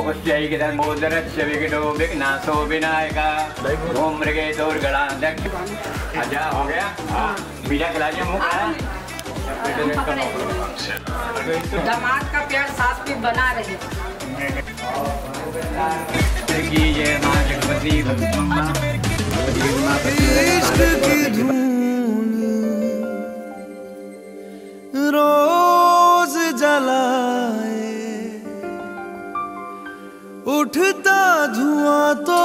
मोदरस्य विघ्नो विघ्नाशो विनायका ओम मृगे दुर्गणा दक्ष। अच्छा हो गया। हाँ मीठा खिलाइए मुँह दामाद का प्यार सास भी बना रहे। जय माँ जगवती रोज जलाए उठता धुआं तो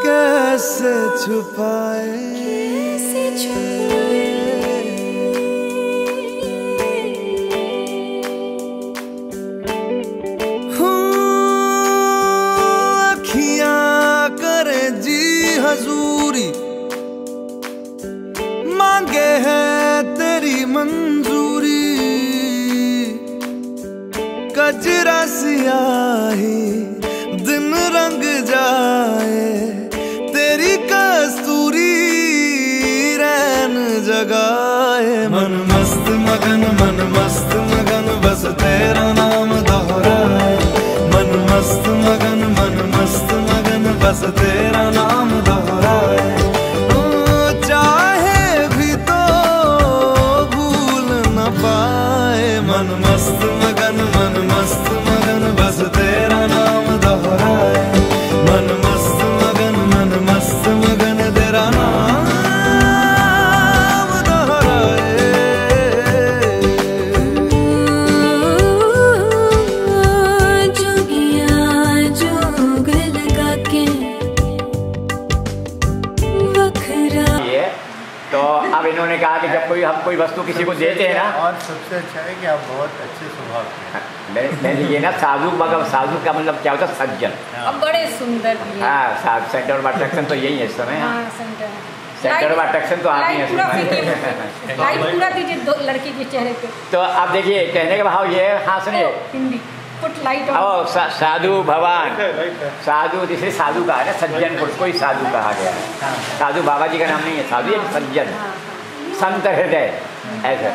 कैसे छुपाए। अखियां करे जी हजूरी मांगे है तेरी मंजूरी। कजरा सियाही दिन रंग जाए तेरी कस्तूरी रैन जगाए। मन मस्त मगन बस तेरा नाम दोहराए। मन मस्त मगन बस तेरा नाम दोहराए। चाहे भी तो भूल न पाए। मन मस्त मगन बस तेरा नाम दोहराए। मन मस्त मगन तेरा नाम दोहराए। जोगिया जोग लगा के वखरा। तो अब इन्होंने कहा कि जब हम कोई वस्तु किसी को देते हैं ना, और सबसे अच्छा है कि आप बहुत अच्छे स्वभाव के हैं। मैं ये ना साधु का मतलब क्या होता है? सज्जन। अब बड़े सुंदर भी हैं। हाँ सेंटर ऑफ अट्रैक्शन तो यही है इस समय। हाँ सेंटर ऑफ अट्रैक्शन तो आप ही हैं। लाइट पूरा दीजिए दो लड़की के चेहरे पे। तो अब देखिए कहने का भाव ये है। हाँ सुनिए हिंदी पुट लाइट ओ साधु भगवान साधु इसलिए साधु कहा है ना, सज्जन को ही साधु कहा गया। साधु बाबा जी का नाम नहीं है, साधु है सज्जन संत हृदय ऐसा।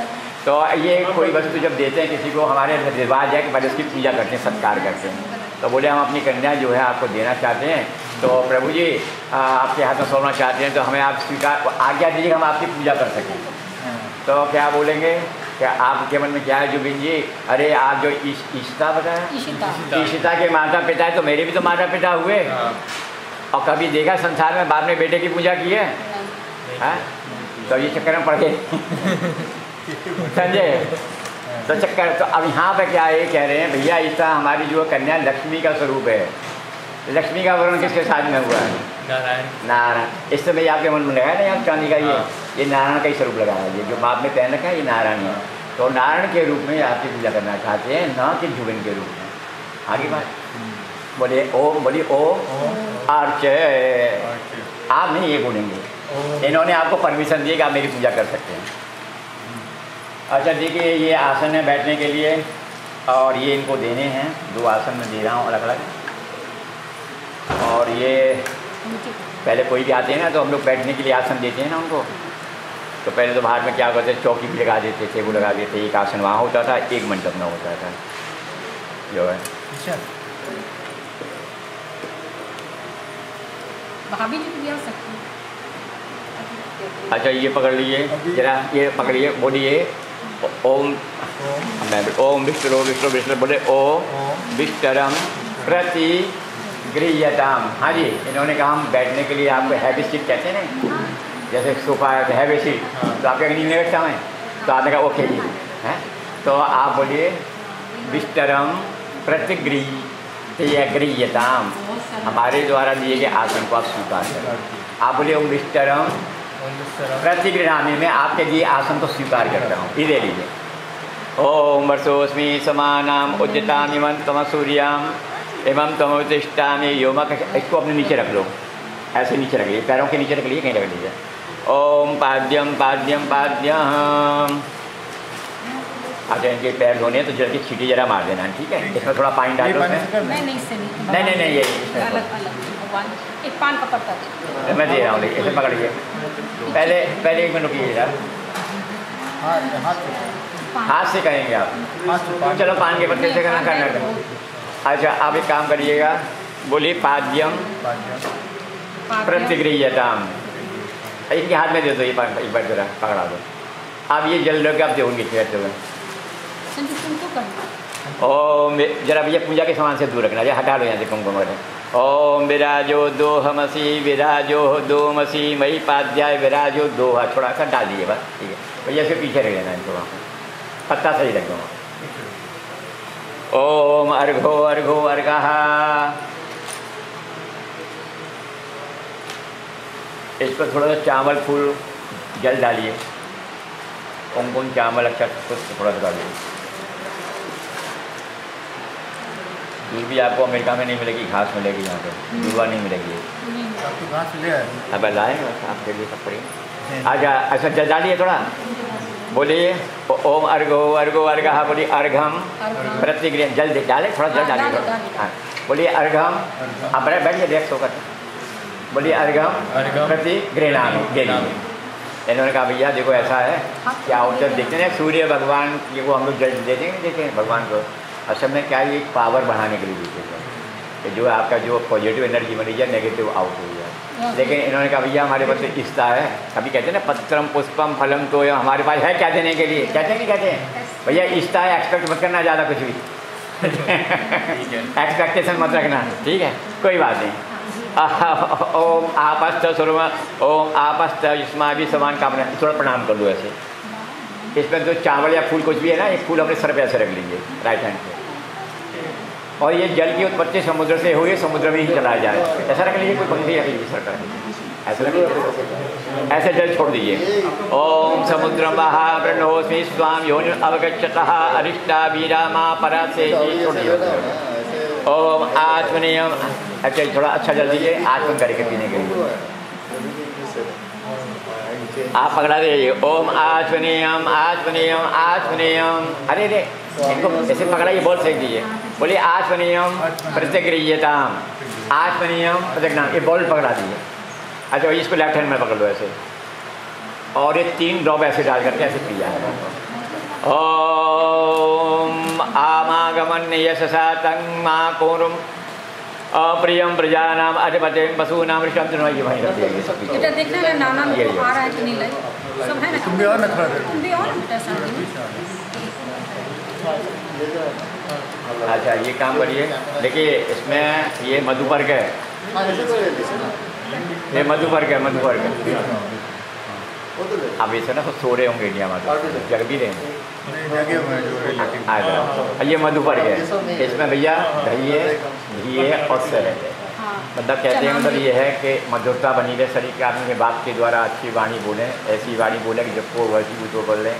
तो ये कोई वस्तु जब देते हैं किसी को, हमारे रिवाज है कि पहले उसकी पूजा करते हैं, सत्कार करते हैं। तो बोले हम अपनी कन्या जो है आपको देना चाहते हैं, तो प्रभु जी आपके हाथ में सोना चाहते हैं, तो हमें आप स्वीकार आज्ञा दीजिए हम आपकी पूजा कर सकें। तो क्या बोलेंगे? क्या आपके मन में क्या है जुबिन जी? अरे आप जो ईशिता बताया, ईशिता के माता पिता है, तो मेरे भी तो माता पिता हुए। और कभी देखा संसार में बाप ने बेटे की पूजा की है? तो ये चक्कर में पड़ गए संजय। तो चक्कर तो अब यहाँ पे क्या ये कह रहे हैं भैया, ईशिता हमारी जो कन्या लक्ष्मी का स्वरूप है। लक्ष्मी का वर्ण किसके साथ में हुआ है? नारायण। इस समय आपके मन में लगा है ना यहाँ चांदी का ये नारायण का ही स्वरूप लगा है। ये जो बाप ने पहन रखा है ये नारायण है। तो नारायण के रूप में आपकी पूजा करना चाहते हैं, ना कि जुगन के रूप में। आगे बात बोलिए ओम, बोलिए ओम अर्च। आप नहीं ये बोलेंगे, इन्होंने आपको परमिशन दी कि आप मेरी पूजा कर सकते हैं। अच्छा देखिए ये आसन है बैठने के लिए, और ये इनको देने हैं। 2 आसन में दे रहा हूँ अलग अलग। और ये पहले कोई भी आते हैं ना तो हम लोग बैठने के लिए आसन देते हैं ना उनको। तो पहले तो बाहर में क्या करते थे, चौकी भी लगा देते थे, वो लगा देते। एक आसन वहाँ होता था, एक मंडप में होता था जो है। भाभी जी भी आ सकती है। अच्छा ये पकड़ लीजिए जरा, ये पकड़िए, बोलिए ओम। ओम विष्णु विष्णु विष्णु बोले ओम विष्टरम प्रति गृह्यताम। हाँ जी, इन्होंने कहा हम बैठने के लिए आपको हैवी सीट कहते हैं ना, जैसे सोफा है हैवी सीट, तो आपके नींद में बैठता है, तो आपने कहा ओके जी है। तो आप बोलिए विष्टरम प्रतिगृह्यताम, हमारे द्वारा दिए गए आसन को आप स्वीकार करें। आप बोलिए ओम विष्टरम प्रतिगृहामी, में आपके दिए आसन को स्वीकार करता हूँ। ये दे लीजिए। ओम वर्षोस्मी समानाम उद्यताम इमं तम सूर्याम एवं तमोतिष्ठामि योमक। इसको अपने नीचे रख लो, ऐसे नीचे रख लीजिए, पैरों के नीचे रख लीजिए, कहीं रख लीजिए। ओम पाद्यम पाद्यम पाद्यम। अच्छा इनके पैर धोने तो जल्दी छीटी जरा मार देना, ठीक है? इसमें थोड़ा पानी डाल दो। नहीं ये एक पान पकड़ता दे, मैं दे रहा हूँ, इसे पकड़िए। पहले 1 मिनट रुकिए जरा। हाथ से कहेंगे आप। चलो पान के पत्ते से करना। अच्छा आप एक काम करिएगा, बोलिए पाद्यम प्रतिगृह्यताम। इनके हाथ में दे दो, ये एक बार जरा पकड़ा दो। आप ये जल लो के आप देंगे फिर ओम, जरा भैया पूजा के सामान से दूर रखना, हटा लो यहाँ से कुमकुम वगैरह। ओम विराजो दोहमसी विराजो दोमसी मई पाध्याय विराजो दोहा, थोड़ा सा डाल दीजिए बस, ठीक है भैया। इसके पीछे रख लेना इनको, वहाँ पत्ता सही रख दो। ओम अर्घो अर्घो अर्घः, इस पर थोड़ा सा चावल फूल जल डालिए, कुमकुम चावल अच्छा थोड़ा सा डालिए। दूध भी आपको अमेरिका में नहीं मिलेगी, घास मिलेगी यहाँ पे, दूधवा नहीं मिलेगी। घास ले आए, अब लाएंगे आपके लिए सब पड़ेंगे। आजा अच्छा जल डालिए थोड़ा, बोलिए ओम अर्घो अर्घो अर्घः, बोलिए अर्घम प्रतिगृह्य, जल डाले थोड़ा जल डालिए। हाँ बोलिए अर्घम, आप बैठिए देख सो कर, बोलिए अर्घम प्रतिगृह्णामि। इन्होंने कहा भैया देखो ऐसा है, क्या होता है देखते हैं सूर्य भगवान ये वो हम लोग जल दे देंगे, देखें भगवान को असल में क्या ये पावर बढ़ाने के लिए देते हैं कि जो आपका जो पॉजिटिव एनर्जी बनी जाए, नेगेटिव आउट हो जाए। लेकिन इन्होंने कहा भैया हमारे पास तो इस्ता है, कभी कहते हैं ना पत्रम पुष्पम फलम, तो हमारे पास है क्या देने के लिए, कहते हैं कि कहते हैं भैया इस्ता है, एक्सपेक्ट मत करना ज़्यादा कुछ भी एक्सपेक्टेशन मत रखना, ठीक है कोई बात नहीं। ओम आपस्त स्वरूप ओम आपस्त युष्मा भी समान कामना, थोड़ा प्रणाम कर लो ऐसे। इसमें जो चावल या फूल कुछ भी है ना, ये फूल अपने सर पे ऐसे रख लीजिए राइट हैंड पे, और ये जल की उत्पत्ति समुद्र से हुई, समुद्र में ही चलाया जाए, ऐसा रख लीजिए। कोई पंखी रख लीजिए सर पर, ऐसा रख लीजिए, ऐसे जल छोड़ दीजिए। ओम समुद्र महाब्रह्मोस्मि स्वाम योनि अवगच्छतः अरिष्टा वीरामा परा से छोड़ दीजिए। ओम आत्मनियम, अच्छा थोड़ा अच्छा जल दीजिए आत्मन करके पीने के लिए, आप पकड़ा दीजिए। ओम आत्मनियम आत्मनियम आत्मनियम, अरे रे इनको ऐसे पकड़ाइए, बोल फेंक दीजिए, बोलिए आत्मनियम प्रतिगृह्यताम, आत्मनियम प्रतिज्ञान, ये बॉल पकड़ा दीजिए। अच्छा इसको लेफ्ट हैंड में पकड़ लो ऐसे, और ये 3 ड्रॉप ऐसे डाल करके ऐसे पिया है। ओम आमागमन यशसा तंग मा कोरुम अप्रियम प्रजानाम अधिपते वसूनाम ऋषभ, ये वहीं रख दिया। बेटा देखना है नाना लोग आ रहा है कि नहीं लाइक सब है ना, तुम भी और ना थोड़ा देर, तुम भी और बेटा सामने। अच्छा ये काम करिए, देखिए इसमें ये मधुपर्क है, ये मधुपर्क है, मधुपर्क अब इसे ना तो सो रहे होंगे इंडिया में, जग भी रहे हैं। ये मधुपर्क है, इसमें भैया दही है, घी है और शहद है। मतलब कहते हैं मतलब ये है कि मधुरता बनी रहे शरीर के, आदमी के बाप के द्वारा अच्छी वाणी बोलें, ऐसी वाणी बोलें कि जब को वही तो बोल लें।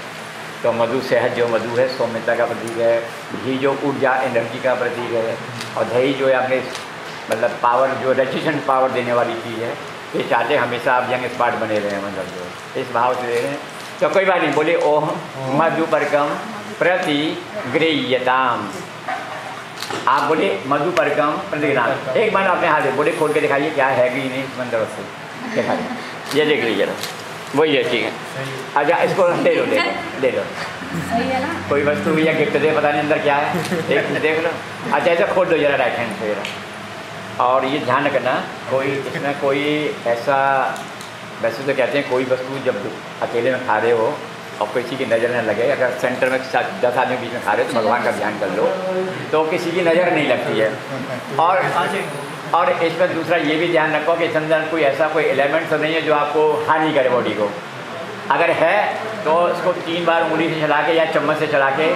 तो मधु शहद जो मधु है सौम्यता का प्रतीक है, घी जो ऊर्जा एनर्जी का प्रतीक है, और दही जो है अपने मतलब पावर जो रेजिस्टेंस पावर देने वाली चीज़ है। ये चाहते हमेशा आप यंग स्मार्ट बने रहे हैं, मतलब जो इस भाव से दे रहे हैं। तो कोई बात नहीं, बोले ओम मधुपर्कम प्रतिगृह्यताम, आप बोले मधुपर्कम प्रतिगृह्यताम। एक बार अपने हाथ में बोले खोल के दिखाइए क्या है कि नहीं, मंदिर से दिखाइए, ये देख लीजिए जरा, वही है ठीक है। अच्छा इसको ले लो, ले लो, ले लो, सही है ना, कोई वस्तु या गिफ्ट दे, पता नहीं अंदर क्या है, देख लो। अच्छा ऐसा खोल दो जरा राइट हैंड से, और ये ध्यान रखना कोई इसमें कोई ऐसा, वैसे तो कहते हैं कोई वस्तु जब अकेले में खा रहे हो और किसी की नज़र न लगे, अगर सेंटर में 10 आदमी बीच में खा रहे हो तो भगवान का ध्यान कर लो, तो किसी की नज़र नहीं लगती है। और इसमें दूसरा ये भी ध्यान रखो कि इसके अंदर कोई ऐसा कोई एलिमेंट तो नहीं है जो आपको हानि करे बॉडी को। अगर है तो इसको 3 बार उंगली से चला के या चम्मच से चला के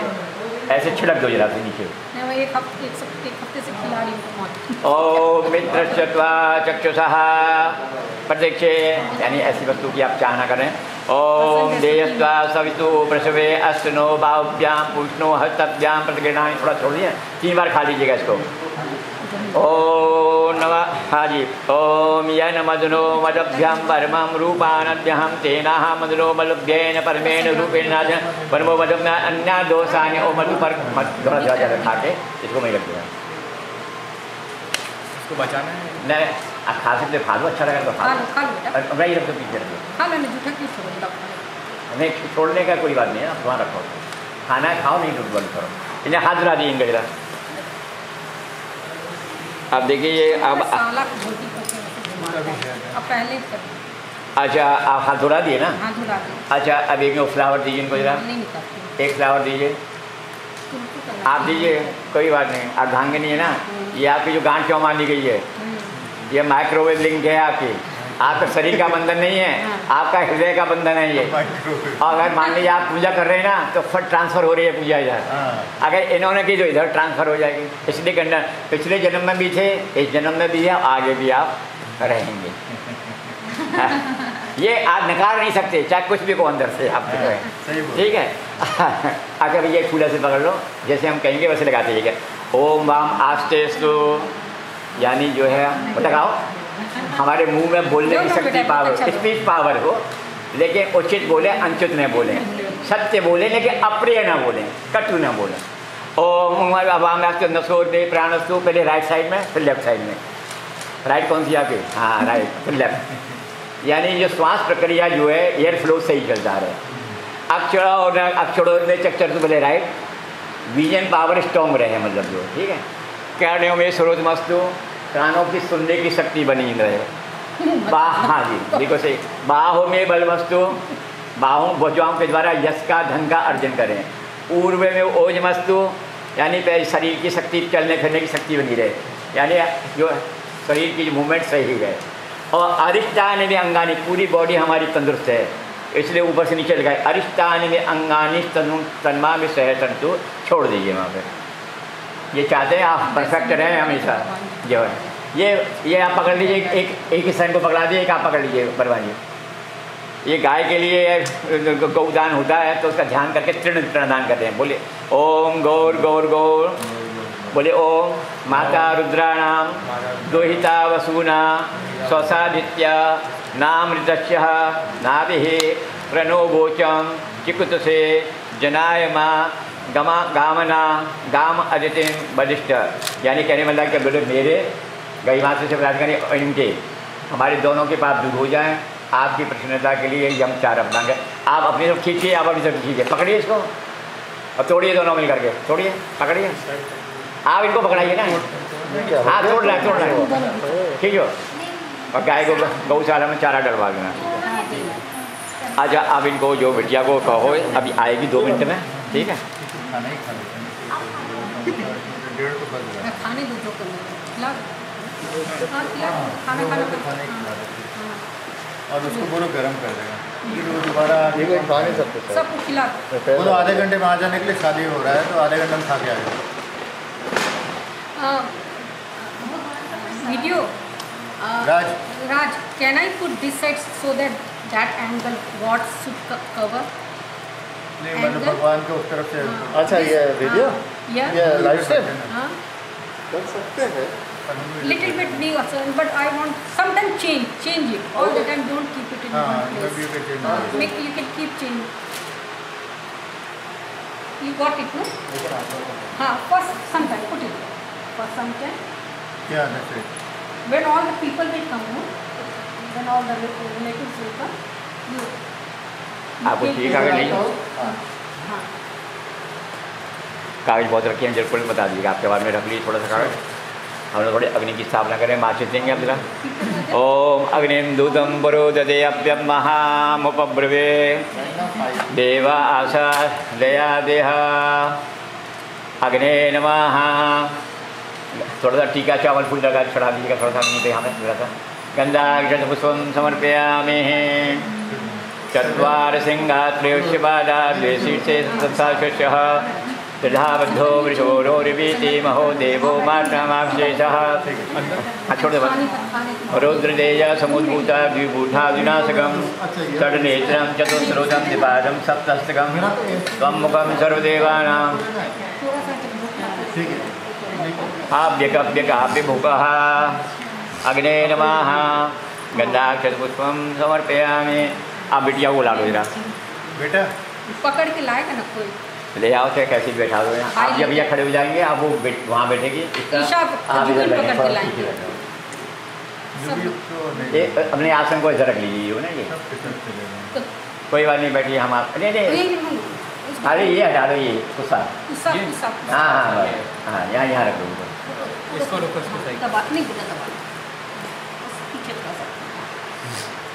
ऐसे छिड़क दो जरा से नीचे। एक हफ्ते से खिला रही हूँ। ओ मित्र चत्वा चक्षुषः प्रत्यक्षे, यानी ऐसी वस्तु की आप चाहना करें। ओम देयस्वा सवितु प्रसवे अस्तनो बाहुभ्यां पूष्णो हस्तभ्यां प्रतिगृह्णामि, थोड़ा छोड़िए, 3 बार खा लीजिएगा इसको। ओम नमः, हाँ जी, ओम यन मदनो मदभ्यां परमं रूपानभ्यहं तेनाह मदनो मलभ्येन परमेण रूपेण परमो मदम अन्य दोषानि। ओ मधु पर थोड़ा ज़्यादा खा के इसको मैं रख दिया, इसको बचाना है नहीं आप खा सकते, खा लो, अच्छा लगा तो खा लो, वही रख दो पीछे रख दो, खा लो, जूठा क्यों छोड़, नहीं छोड़ने का कोई बात नहीं है, वहाँ रखो। खाना खाओ, नहीं तो बंद करो। इन्हें हाथ धुला दिए इनका जरा। अब देखिए ये अब पहले अच्छा आप हाथ धुला दिए ना? हाँ धुला दिए। अच्छा अब एक फ्लावर दीजिए इनको जरा, एक फ्लावर दीजिए आप, दीजिए कोई बात नहीं। आप भांगे नहीं है ना, ये आपकी जो गांठ क्यों मानी गई है, ये माइक्रोवेव लिंक है आपकी, आपका शरीर का बंधन नहीं है, आपका हृदय का बंधन है ये। और अगर मान लीजिए आप पूजा कर रहे हैं ना, तो फट ट्रांसफ़र हो रही है पूजा इधर, अगर इन्होंने की तो इधर ट्रांसफ़र हो जाएगी। इसलिए करना, पिछले जन्म में भी थे, इस जन्म में भी है, आगे भी आप रहेंगे। ये आप नकार नहीं सकते, चाहे कुछ भी को अंदर से आप कहें, ठीक है। अगर ये फूला से पकड़ लो, जैसे हम कहेंगे वैसे लगाते हैं। ओम वाम आस्तेस्तु, यानी जो है लगाओ, हमारे मुंह में बोलने की शक्ति पावर, स्पीच पावर हो, लेकिन उचित बोले, अनुचित न बोले, सत्य बोले लेकिन अप्रिय ना बोले, कटु ना बोले। ओम वाम नसो दे प्राणस्तु, पहले राइट साइड में फिर लेफ्ट साइड में। राइट कौन सी आपकी? हाँ राइट, फिर लेफ्ट। यानी जो श्वास प्रक्रिया जो है एयर फ्लो सही चलता रहे। अक्षरों में चक्कर तो पहले राइट, विजन पावर स्ट्रॉन्ग रहे, मतलब जो ठीक है। कर्णों में स्रोत मस्तु, कानों की सुनने की शक्ति बनी रहे। हाँ जी देखो सही। बाहों में बल मस्तु, बाहों भुजाओं के द्वारा यश का धन का अर्जन करें। पूर्व में ओज मस्तु, यानी शरीर की शक्ति, चलने फिरने की शक्ति बनी रहे, यानी जो शरीर की मूवमेंट सही है। और अरिष्टानि में अंगानी, पूरी बॉडी हमारी तंदुरुस्त है, इसलिए ऊपर से नीचे लगाए। अरिष्टानि में अंगानी तन्मा में सह तंतु, छोड़ दीजिए वहाँ पे। ये चाहते हैं आप परफेक्ट रहें हमेशा जो है। ये आप पकड़ लीजिए, एक ही साइन को पकड़ा दिए, एक आप पकड़ लीजिए बरवाइए। ये गाय के लिए गौदान होता है तो उसका ध्यान करके तृणदान करते हैं। बोले ओम गौर गौर गौर, बोले ओम माता रुद्राणाम दोहिता वसूना स्वसादित्या नामृतस्य नाभिः प्रणोगोचम चिकुतसे जनायमा गमा गामना गाम अदितिम बलिष्ठ। यानी कहने मतलब कि बोले मेरे गई माता से प्रार्थना करें, इनके हमारे दोनों के पाप दूर हो जाएं। आपकी प्रसन्नता के लिए यम चार अपना कर, आप अपनी तरफ खींचिए, आप अपनी तरफ खींचिए, पकड़िए इसको और तोड़िए दोनों मिल करके, तोड़िए पकड़िए, आप इनको पकड़ाइए ना। हाँ तोड़ रहा है ठीक है। और गाय को गौशाला में चारा डलवा देना। अच्छा आप इनको जो बिटिया को कहो अभी आएगी 2 मिनट में, ठीक है। और उसको बोलो गरम कर देगा, फिर वो दोबारा खा नहीं सकते सब खिला। बोलो आधे घंटे में आ जाने के लिए, शादी हो रहा है तो आधे घंटे में खा के आ जाए। Video Raj, can I put this side so that angle what should cover? नहीं मैंने भगवान को उस तरफ से। अच्छा ये वीडियो, ये लाइव से कर सकते हैं। Little bit new, but I want sometimes change it. All the time don't keep it in one place. Make you can keep change. You got it, no? हाँ, first sometime put it. For sometime. क्या है? When all the people will come, no? When all the relatives will come, you. आपको ठीक कागज नहीं? हाँ। कागज बहुत रखे हैं, जरूर बता दीजिएगा। आपके बाद में रख लीजिए थोड़ा सा कागज। हम लोग थोड़ी अग्नि की स्थापना करें, माचिस देंगे आप जरा। ओम अग्निम दूतम बरोदते अप्यम महामुपब्रवे देवा आशा दया देहा अग्ने नमः। थोड़ा सा टीका चावल फूल लगा चढ़ा दीजिएगा, थोड़ा सा अग्नि पे हमें थोड़ा सा। गंधाक्षत पुष्पम समर्पयामि। चत्वार सिंहात्रयोश्च पादा द्वे शीर्षे सत्साशः त्रिधाबद्धो वृषोरोर्वीति महो देवो मातृमाक्षेषः। छोड़ दे रौद्रतेज समुद्भूता द्विभूता विनाशकं षड्नेत्रं चतुस्रोतं द्विपादं सप्तहस्तकं त्वं मुखं सर्वदेवानां आभ्यकभ्यकाभ्यभुकः अग्ने नमः। गंधाक्षतपुष्पं समर्पयामि। आप बिटिया को ला लो जरा। बेटा पकड़ के लाएगा ना कोई, ले आओ चाहे कैसे बैठा दो। आप जब भैया खड़े हो जाएंगे, आप वो वहाँ बैठेगी, आप इधर बैठे। अपने आसन को इधर रख लीजिए ना, ये कोई बात नहीं, बैठिए हम आप। नहीं अरे ये हटा दो, ये गुस्सा। हाँ हाँ हाँ, यहाँ रखो इसको रखो, इसको सही दबा नहीं बेटा, दबा पीछे थोड़ा सा,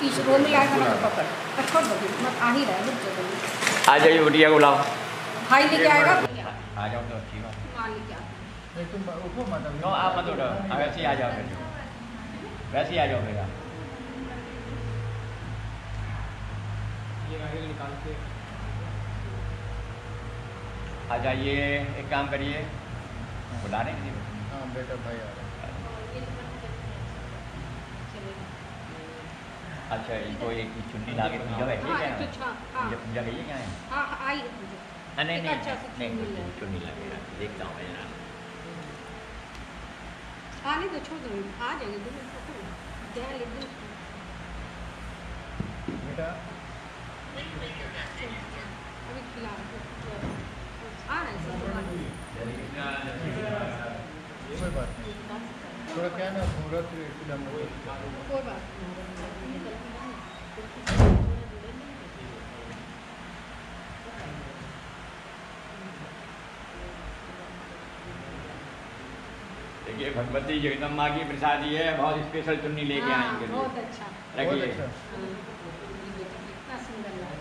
पीछे रोल में आएगा ना तो पकड़, छोड़ दो मत, आ ही रहा है, रुक जाओ। आ जाइए, बिटिया को लाओ। भाई लेके आएगा, आ जाओ तो ठीक है। मां लेके आ। नहीं तुम उठो मत, नो आप मत उठो, वैसे ही आ जाओ, वैसे ही आ जाओ मेरा। ये गाड़ी निकाल के आ जाइए, एक काम करिए, बुला रहे हैं। हाँ बेटा भाई आ रहा है। अच्छा, इनको एक चुन्नी ला के पूजा बैठी है क्या? ये पूजा गई है क्या है? हाँ आई है पूजा। नहीं नहीं अच्छा से नहीं, चुन्नी ला के देखता हूँ मैं जरा। आने दो, छोड़ दो, आ जाएंगे 2 मिनट तक। क्या ले दो बेटा, अभी खिला आ रहा है कोई बात नहीं, थोड़ा क्या ना मुहूर्त इसलिए हम लोग कोई बात नहीं। देखिए, भगवती जगदम्बा की प्रसादी है, बहुत स्पेशल चुन्नी लेके आएंगे। बहुत अच्छा, रखिए। कितना सुंदर लग रहा है।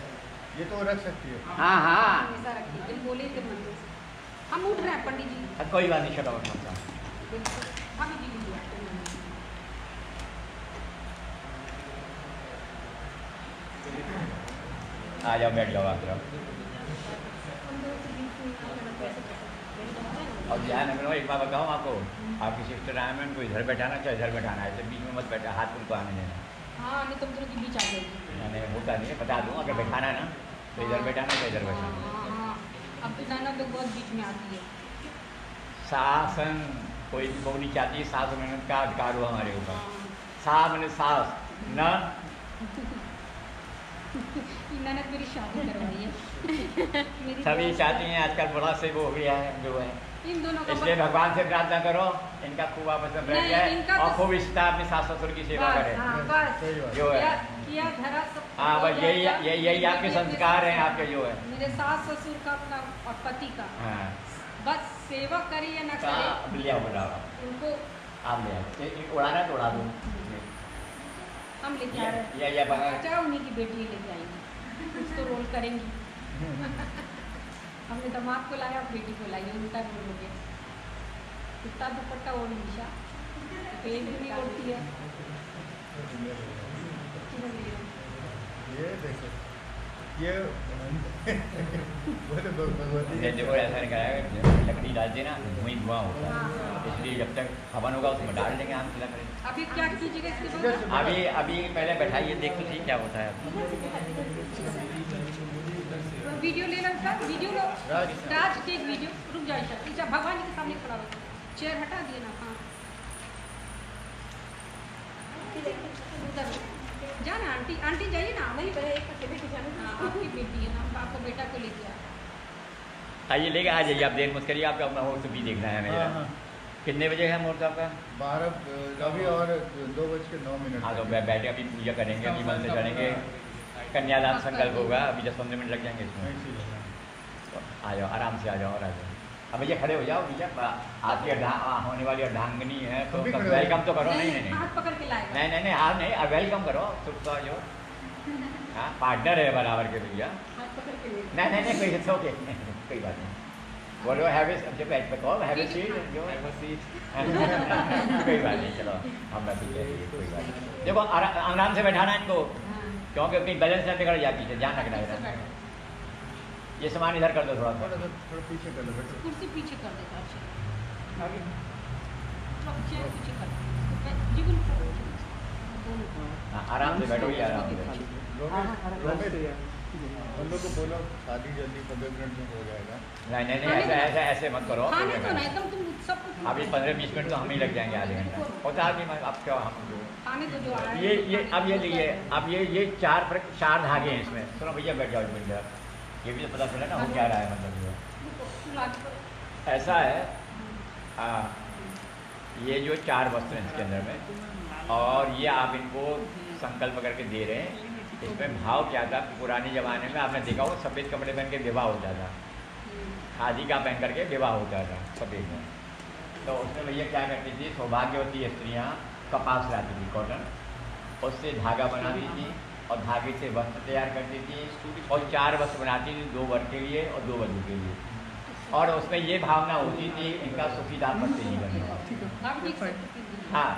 ये तो रख सकती है। हाँ हाँ, हमेशा रखिए, जब बोले थे मंदिर से। हम उठ रहे हैं पंडित जी। कोई बात नहीं, चलो उठा। अभी जी लीजिए। आ जाओ, बैठ जाओ आप लोग। और ध्यान रखना, एक बार बताऊँ आपको, आपकी सिस्टर आए में उनको इधर बैठाना चाहे इधर बैठाना है, तो बीच में मत बैठा, हाथ उनको आने देना। हाँ नहीं तो दोनों के बीच आ जाएगी। मैंने होता नहीं है, बता दूँ, अगर बैठाना है ना तो इधर बैठाना तो इधर बैठाना। हाँ, अब तो जाना तो बहुत बीच में आती है। शासन कोई भी बहू नहीं चाहती, सास ननद का अधिकार हुआ हमारे ऊपर। सास मैंने सास न ननद मेरी शादी करवाई है। सभी चाहती हैं, आजकल बड़ा से वो हो गया है जो है, इन दोनों का इसलिए भगवान से प्रार्थना करो इनका खूब आपस में बैठ जाए और खूब रिश्ता अपने सास ससुर की सेवा करे। सही बात। जो है किया धरा सब। हाँ, बस यही आपके संस्कार हैं, आपके जो है। मेरे सास ससुर का अपना और पति का हाँ, बस सेवा करे या ना करे, लिया उड़ाओ, उनको आप ले आओ, उड़ाना है तो उड़ा दो। हम लेके आ रहे हैं। या बगा अच्छा, उन्हीं की बेटी लेके आएंगी, कुछ तो रोल करेंगी। हमने दामाद को लाया, बेटी को लाई, उनका रोल हो गया। कुत्ता दुपट्टा ओढ़ निशा, पेट भी नहीं ओढ़ती है। ये देखो, ये वो तो भगवती देखो ऐसा नहीं कराया, लकड़ी डालते ना वहीं धुआं होता है, इसलिए जब तक हवन होगा उसमें डाल देंगे हम तिलक करेंगे। अभी क्या कीजिएगा इसके बाद? अभी पहले बैठाइए, देख तो सही क्या होता है। वीडियो ले लो, वीडियो लो, राज टेक वीडियो। रुक जाओ, ईशा भगवान जी के सामने खड़ा हो, चेयर हटा दिए ना। हाँ उधर जाना, आंटी आंटी जाइए ना, वही बेटी जाना। हाँ, आपकी बेटी है ना, आपको बेटा को लेके आ। आइए लेके आ जाइए, आप देर मत करिए, आपका मुहूर्त भी देखना है मेरा। हाँ। कितने बजे है मुहूर्त आपका? 12 अभी और 2:09। हाँ, तो बैठे अभी पूजा करेंगे, अभी मन से करेंगे, कन्यादान संकल्प होगा, अभी 10-15 मिनट लग जाएंगे इसमें। तो आ जाओ, आराम से आ जाओ, और आ जाओ। अब भैया खड़े हो जाओ, भैया आपकी होने वाली अर्धांगिनी है तो वेलकम तो करो। नहीं हाथ पकड़ के लाएगा। नहीं हाथ नहीं, वेलकम करो, सुख तो जो हाँ पार्टनर है बराबर के भैया। हाथ पकड़ के ले। नहीं कोई इट्स ओके, कोई बात नहीं, बोलो हैव ए जब बैठ पे कहो हैव ए सीट, जो हैव ए सीट, कोई बात नहीं, चलो हम बैठ के कोई बात नहीं। देखो आराम से बैठाना है इनको, क्योंकि अपनी बैलेंस न बिगड़ जाती है, ध्यान रखना है। ये सामान इधर कर दो, थोड़ा पीछे कर लो बेटा, कुर्सी पीछे कर देगा, आगे चेयर पीछे कर जी, बिल्कुल आराम से बैठो, ये आराम से। उन लोग को बोलो शादी जल्दी 15 मिनट में हो जाएगा। नहीं ऐसे मत करो, खाने तो नहीं, तुम सब अभी 15-20 मिनट तो हम ही लग जाएंगे, आधे घंटा होता है। अब क्या हम खाने तो जो आ रहा है ये अब ये लीजिए, अब ये चार धागे हैं इसमें। सुनो भैया बैठ जाओ एक मिनट, ये भी तो पता चला ना हो क्या रहा है, मतलब ऐसा है। ये जो 4 वस्त्र हैं इसके अंदर में, और ये आप इनको संकल्प करके दे रहे हैं, इसमें भाव क्या था, पुराने ज़माने में आपने देखा हो सफ़ेद कपड़े पहन के विवाह होता था, खादी का पहन करके विवाह होता था सफ़ेद में। तो उसमें भैया क्या करती थी, सौभाग्यवती स्त्रियाँ कपास लाती थी, कॉटन, उससे धागा बनाती थी और धागे से वस्त्र तैयार करती थी और 4 वस्त्र बनाती थी, 2 वर के लिए और 2 वधू के लिए। और उसमें ये भावना होती थी इनका सुखी दाम्पत्य जीवन। हाँ,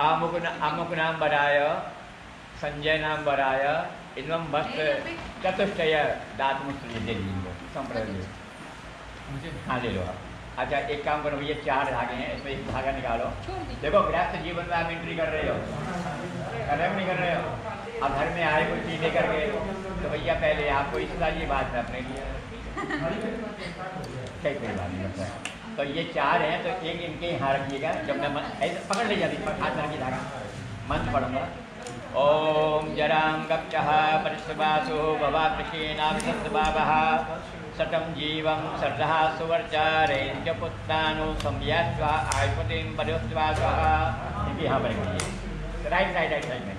अमुक नाम बराय, संजय नाम बराय, इनम वस्त्र चतुष्टय दातमुष्ट दे दीजिए संप्रदाय। हाँ ले लो आप। अच्छा एक काम करो, ये 4 धागे हैं, इसमें एक धागा निकालो। देखो गृहस्थ जीवन में आप एंट्री कर रहे हो, कर रहे हो नहीं कर रहे हो। अब घर में आए कोई चीज़ लेकर के, तो भैया पहले आपको इस ये बात है अपने लिए कई बात नहीं लगता है। तो ये 4 हैं, तो एक इनके यहाँ रखिएगा। जब मैं ऐसे पकड़ ले जाती हाथ धर के धागा, मंत्र पढ़ूंगा। ओम जराम गप्चः परिश्रवासो भवा कृषेनाम सत्सभावः सतम जीवम श्रद्धा सुवर्चारेण पुत्रानो संव्यास्वा आयुपतिम परिस्वासः। इनके यहाँ पर राइट में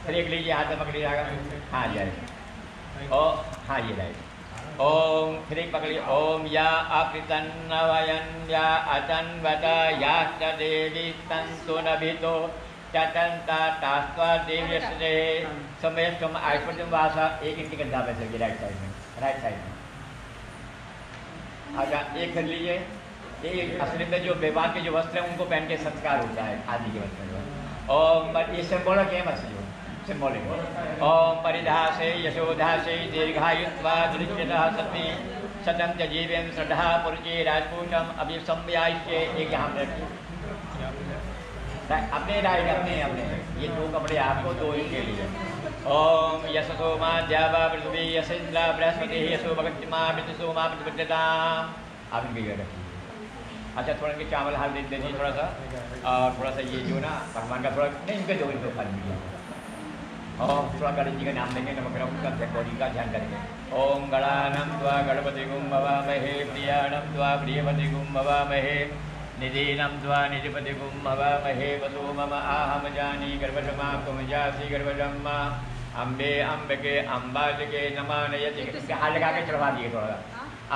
फिर एक लीजिए, हाथ में पकड़िए धागा। हाँ जाए ओ हाँ ये राइट। ओम फिर एक पकड़िए। ओम या अकृतन्नवयन या अतन्वत या देवी तंतु नभितो चतंता तास्वा देव्यस्ते समयस्तम आयुष्यम वासा। एक इनकी गंधा पे चलिए राइट साइड में। अच्छा एक कर लीजिए। ये असली में जो विवाह के जो वस्त्र हैं उनको पहन के संस्कार होता है आदि के वस्त्र। और ये सिंबॉलिक है बस, जो सिंबॉलिक। ओम परिधासे यशोधासे दीर्घायुत्वा दृश्यतः सती सतम च जीवेम श्रद्धा पुरुषे राजपूतम अभिसंव्याय्य। एक यहाँ पे अपने राइट अपने ये 2 कपड़े आपको, 2 इनके लिए। ओम यशसो मा द्यावा पृथ्वी यशेन्द्र बृहस्पति यशो भगतिमा विदुषो मा प्रतिपद्यताम। आप इनके ये रखिए। अच्छा थोड़ा इनके चावल हाल दे दीजिए थोड़ा सा, और थोड़ा सा ये जो ना भगवान का थोड़ा नहीं इनके 2 इनको खा लीजिए। और थोड़ा गणेश जी का नाम लेंगे, नमक का बॉडी का ध्यान करेंगे। ओम गणानम त्वा गणपति गुम भवामहे प्रियाणम त्वा प्रियपति गुम भवामहे निधीनम त्वा निधिपति गुम भवामहे वसो मम आहम जानी गर्भमा तुम जासी गर्भमा अम्बे अम्बिके अम्बालिके नमानयति। हाथ लगा के चढ़वा दिए थोड़ा,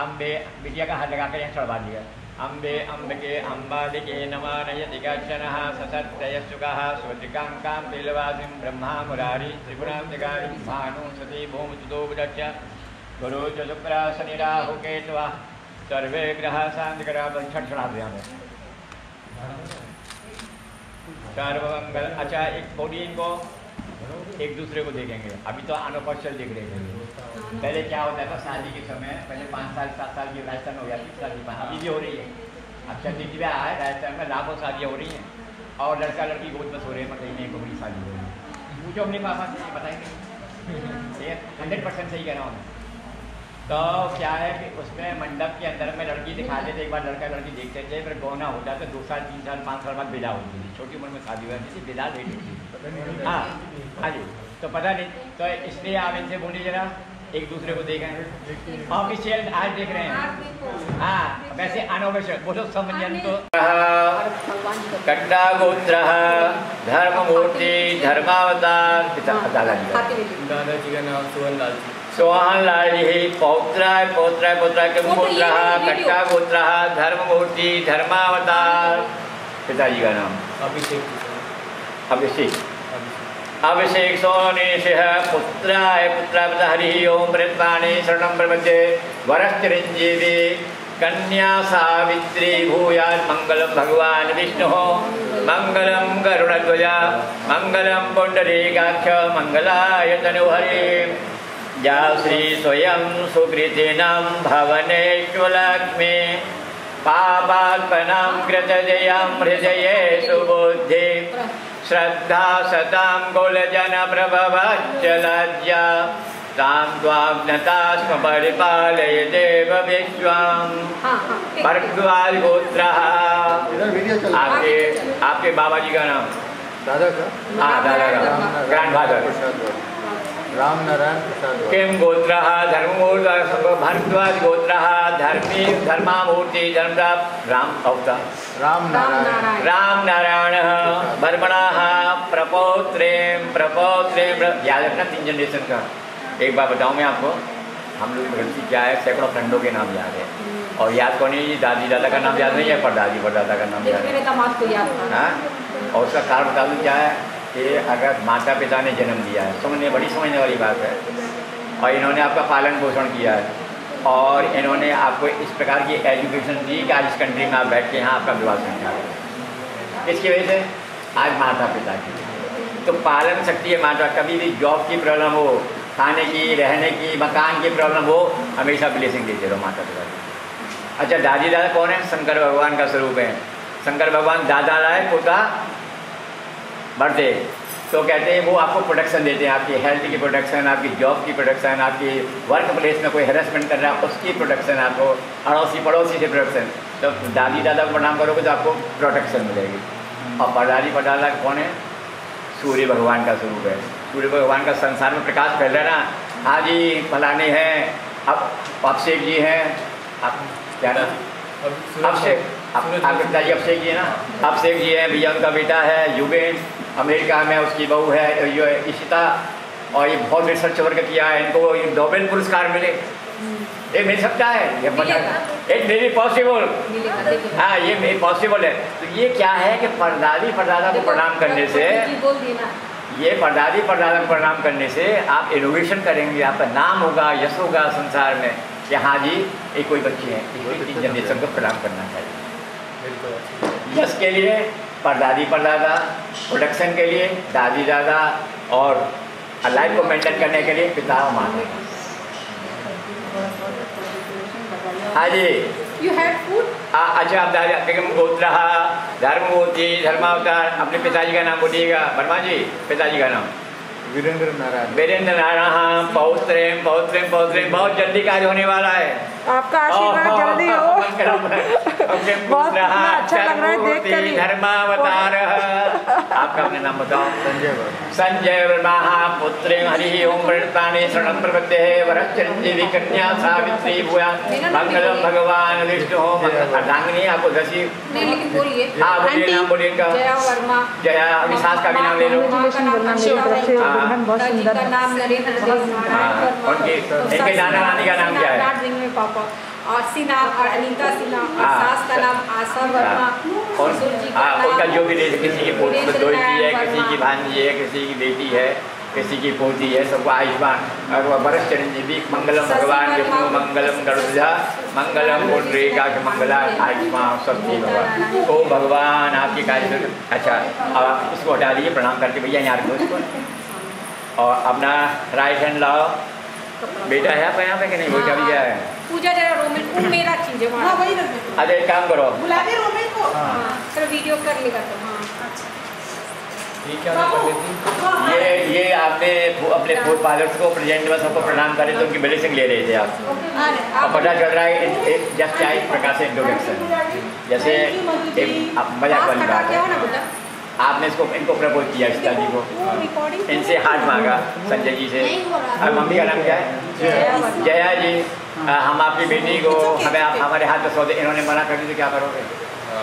अम्बे बिटिया का हाथ लगा के यहाँ चढ़वा दिया। अम्बे अम्बिके अम्बालिके नमानयति गच्छनः ससत्ययसुखः स्वतिकाङ्कां बिलवासिं ब्रह्मा मुरारी त्रिपुरान्तिकारी भानु सती भूमसुतो बुदच्च गुरु च शुक्र शनि राहु केतुः सर्वे ग्रह शांतिकरा। छठ चढ़ा दिया हमें सर्वमंगल। अच्छा एक बॉडी इनको एक दूसरे को देखेंगे। अभी तो अनऑफिशियल देख रहे हैं, पहले क्या होता था शादी के समय, पहले 5 साल 7 साल की राजस्थान हो जाती शादी, अभी भी हो रही है। अब शादी ब्याह है राजस्थान में, लाखों शादियाँ हो रही हैं और लड़का लड़की गोद में सो रहे हैं, मतलब नहीं को बड़ी शादी हो रही है। पूछो अपने पापा से बताएंगे, 100% सही कह रहा हूँ। तो क्या है कि उसमें मंडप के अंदर में लड़की दिखाते थे, एक बार लड़का लड़की देखते थे, फिर गौना होता था 2 साल 3 साल 5 साल बाद विदा होती थी। छोटी उम्र में शादी हो जाती थी, विदा लेट होती थी। हाँ जी, तो पता नहीं, तो इसलिए आप इनसे बोलिए जरा एक दूसरे को देखें। ऑफिशियल आज देख रहे हैं, हाँ वैसे अनऑफिशियल बोलो समझन। तो कट्टा गोत्र धर्ममूर्ति धर्मावतार दादाजी का नाम सोहनलाल जी। सोहनलाल जी पौत्राय के पुत्र कट्टा गोत्र धर्ममूर्ति धर्मावतार। पिताजी का नाम अभिषेक सोनेश पुत्राय पुत्रावत हरि ओम प्रपाणे शरणं प्रपद्ये वरश्चिरंजीवी कन्या सावित्री भूयात् मंगलम भगवान विष्णु मंगलम गरुड़ध्वज मंगलम पुंडरीकाक्ष मंगलाय तनुहरि। या श्री स्वयं सुकृतिनं भवनेश्वलक्ष्मी पापात्मनां कृतजयं हृदये सुबुद्धि श्रद्धा सतां कुलजन प्रभवच्चलज्जा तां त्वाज्ञतास्म परिपालय देव विश्वं। भरद्वाज गोत्रः। आपके बाबा जी का नाम? दादा का? हाँ दादा का ग्रैंडफादर। राम नारायण प्रसाद किम गोत्रः धर्ममूर्ति भारद्वाज गोत्रः धर्मी धर्मामूर्ति धर्मदाप राम अवतार राम नारायण राम नारायण बर्मणः प्रपौत्रेम प्रपौत्रेम। याद रखना 3 जनरेशन का। एक बार बताऊं मैं आपको, हम लोग गलती क्या है, सैकड़ों फ्रेंडों के नाम याद है और याद कौन नहीं, दादी दादा का नाम याद नहीं है, परदादी परदादा का नाम याद है। मेरे दामाद को याद था। और उसका कारण बता दूँ क्या है कि अगर माता पिता ने जन्म दिया है, समझने बड़ी समझने वाली बात है, और इन्होंने आपका पालन पोषण किया है और इन्होंने आपको इस प्रकार की एजुकेशन दी कि आज इस कंट्री में आप बैठ के यहाँ आपका विवाह संख्या है। इसकी वजह से आज माता पिता की तो पालन शक्ति है माता। कभी भी जॉब की प्रॉब्लम हो, खाने की, रहने की, मकान की प्रॉब्लम हो, हमेशा ब्लेसिंग देते रहो माता पिता की। अच्छा, दादी दादा कौन है? शंकर भगवान का स्वरूप है। शंकर भगवान दादा है पोता बढ़ते तो कहते हैं वो आपको प्रोटेक्शन देते हैं, आपकी हेल्थ की प्रोटेक्शन, आपकी जॉब की प्रोटेक्शन, आपकी वर्क प्लेस में कोई हैरेसमेंट कर रहा है उसकी प्रोटेक्शन, आपको अड़ोसी पड़ोसी से प्रोटेक्शन। तो दादी दादा को प्रणाम करोगे तो आपको प्रोटेक्शन मिलेगी। और परदादी परदादा कौन है? सूर्य भगवान का स्वरूप है। सूर्य भगवान का संसार में प्रकाश फैल रहा है ना। हाँ जी, फलाने हैं, अब अभिषेक जी हैं, आप क्या ना अभिषेक, आपके पिताजी अभिषेक जी है ना, अभिषेक जी हैं, भैया उनका बेटा है युगेन, अमेरिका में उसकी बहू है यो इशिता, और ये बहुत रिसर्च वर्क किया है, इनको नोबेल पुरस्कार मिले। ये मिल सकता है, ये इट मे बी पॉसिबल। हाँ, ये पॉसिबल है। तो ये क्या है कि परदादी परदादा को प्रणाम करने से, ये परदादी परदादा को प्रणाम करने से आप इनोवेशन करेंगे, आपका नाम होगा, यश होगा संसार में कि हाँ जी ये कोई बच्चे हैं, कोई जनरेशन को प्रणाम करना चाहिए। यश के लिए परदादी परदादा, प्रोटेक्शन के लिए दादी दादा, और लाइफ को मेंटेन करने के लिए पिता और माता। हाँ जी, You had food? अच्छा, आप दादा गोत्र धर्ममूर्ति धर्मावतार, अपने पिताजी का नाम बोलिएगा। वर्मा जी, पिताजी का नाम? वीरेंद्र नारायण। वीरेंद्र नारायण। पौत्रेम पौत्रेम पौत्रेम, बहुत जल्दी कार्य होने वाला है। आपका आशीर्वाद जल्दी हो। बहुत अच्छा लग रहा है देख कर ही। धर्मावतार। आपका अपने नाम बताओ? संजय वर्मा। संजय वर्मा। पुत्रेम हरि ओम प्रणतानि शरणं प्रपद्ये वरश्चिरंजीवी कन्या सावित्री भूया मंगलम भगवान विष्णु ओम। अर्धांगिनी आपको दसी? नहीं, लेकिन बोलिए। हाँ, बोलिए, नाम बोलिए इनका। जया वर्मा। जया, अभी सास का भी नाम ले लो। बहुत सुंदर का नाम नरेंद्र देव नारायण वर्मा। उनके इनके नाना नानी का नाम क्या है? दार्जिलिंग में पापा और सिन्हा और अनीता सिन्हा, और सास का नाम आशा वर्मा। और उनका जो भी किसी की दोती है, किसी की भांजी है, किसी की बेटी है, किसी की पोती है, सबको आयुष्मान और बरस चिरंजीवी मंगलम भगवान विष्णु मंगलम गरुड़ध्वज मंगलम पुंडरीका मंगला आयुष्मान सबकी भगवान। तो भगवान आपकी कार्य। अच्छा, अब आप इसको हटा दीजिए, प्रणाम करके भैया यहाँ रखो इसको। और अपना राइट हैंड लाओ। बेटा है आपका यहाँ पे कि नहीं? बेटा भी क्या है? पूजा जरा रोमिल को मेरा चीज है वहाँ वही रख दो। अच्छा, एक काम करो, बुला दे रोमिल को। हाँ, चलो वीडियो कर लेगा तो। हाँ, ये क्या कर लेती? ये आपने अपने फूड फादर्स को प्रेजेंट में सबको प्रणाम करे तो उनकी ब्लेसिंग ले रहे थे आप। और पता चल रहा है जस्ट क्या इस प्रकार से इंट्रोडक्शन, जैसे एक मजाक वाली बात है, आपने इनको प्रपोज किया सीता जी को, इनसे हाथ मांगा संजय जी से। और मम्मी का नाम क्या है? जया जी। हम आपकी बेटी को हमें आप हमारे हाथ में सौदे, इन्होंने मना कर दी तो क्या करोगे?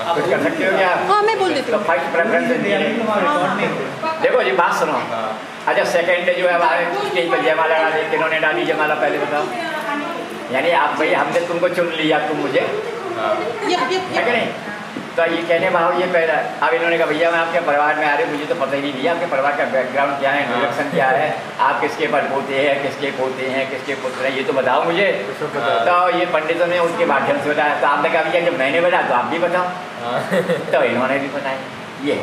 कुछ कर सकते हो क्या? हाँ, मैं बोल देती हूँ। तो फर्स्ट प्रेफरेंस देखो जी, बात सुनो। अच्छा, सेकंड जो है हमारे स्टेज पर जयमाला डाली, किन्होंने डाली जयमाला पहले बताओ? यानी आप भाई हमने तुमको चुन लिया, तुम मुझे है कि नहीं? तो ये कहने भाव ये पहला। अब इन्होंने कहा भैया मैं आपके परिवार में आ रही हूँ, मुझे तो पता ही नहीं दिया आपके परिवार का बैकग्राउंड क्या है, इंट्रोडक्शन क्या है, आप किसके परपोते हैं, किसके पोते हैं, किसके पुत्र हैं, ये तो बताओ मुझे। तो ये पंडितों ने उनके माध्यम से बताया। तो आपने कहा भैया जब मैंने बताया तो आप भी बताओ। तो इन्होंने भी बताया। ये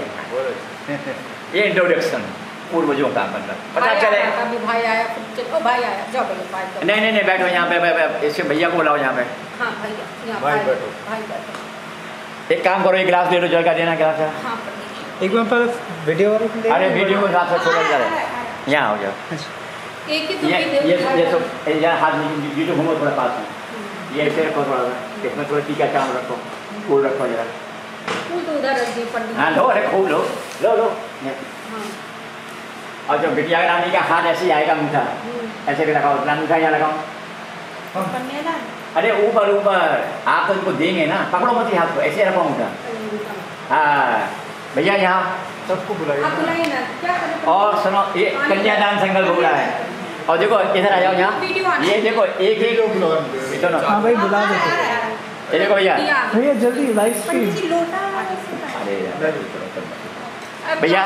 है ये इंट्रोडक्शन, पूर्वजों का मतलब पता चले। भाई आया, भाई आया, जाओ भाई। नहीं बैठो यहाँ पे, इससे भैया को बुलाओ यहाँ पे। हाँ भैया, भाई बैठो। भाई बैठो। एक काम करो, एक गिलास ले लो, जल का देना गिलास है। हाँ, एक बार पर वीडियो। अरे वीडियो को साथ छोड़ जा रहे, यहाँ हो जाओ। एक ही ये तो यहाँ हाथ में वीडियो घूमो थोड़ा पास में, ये ऐसे रखो थोड़ा सा, इसमें थोड़ा टीका चावल रखो, फूल रखो जरा। फूल तो उधर रख दिए पंडित। हाँ लो, अरे खूब लो लो लो। और जो बिटिया रानी का हाथ ऐसे ही आएगा अंगूठा, ऐसे भी लगाओ, अंगूठा यहाँ लगाओ। अरे ऊपर ऊपर, आप तो इनको देंगे ना, पकड़ो मत हाथ को, ऐसे रखो अंगूठा। हाँ भैया यहाँ सबको बुलाइए। और सुनो, ये कन्यादान संकल्प हो रहा है। और देखो इधर आ जाओ यहाँ, ये देखो एक एक सुनो। हाँ भाई बुला देते। ये देखो भैया, भैया जल्दी लाइव स्ट्रीम। अरे भैया,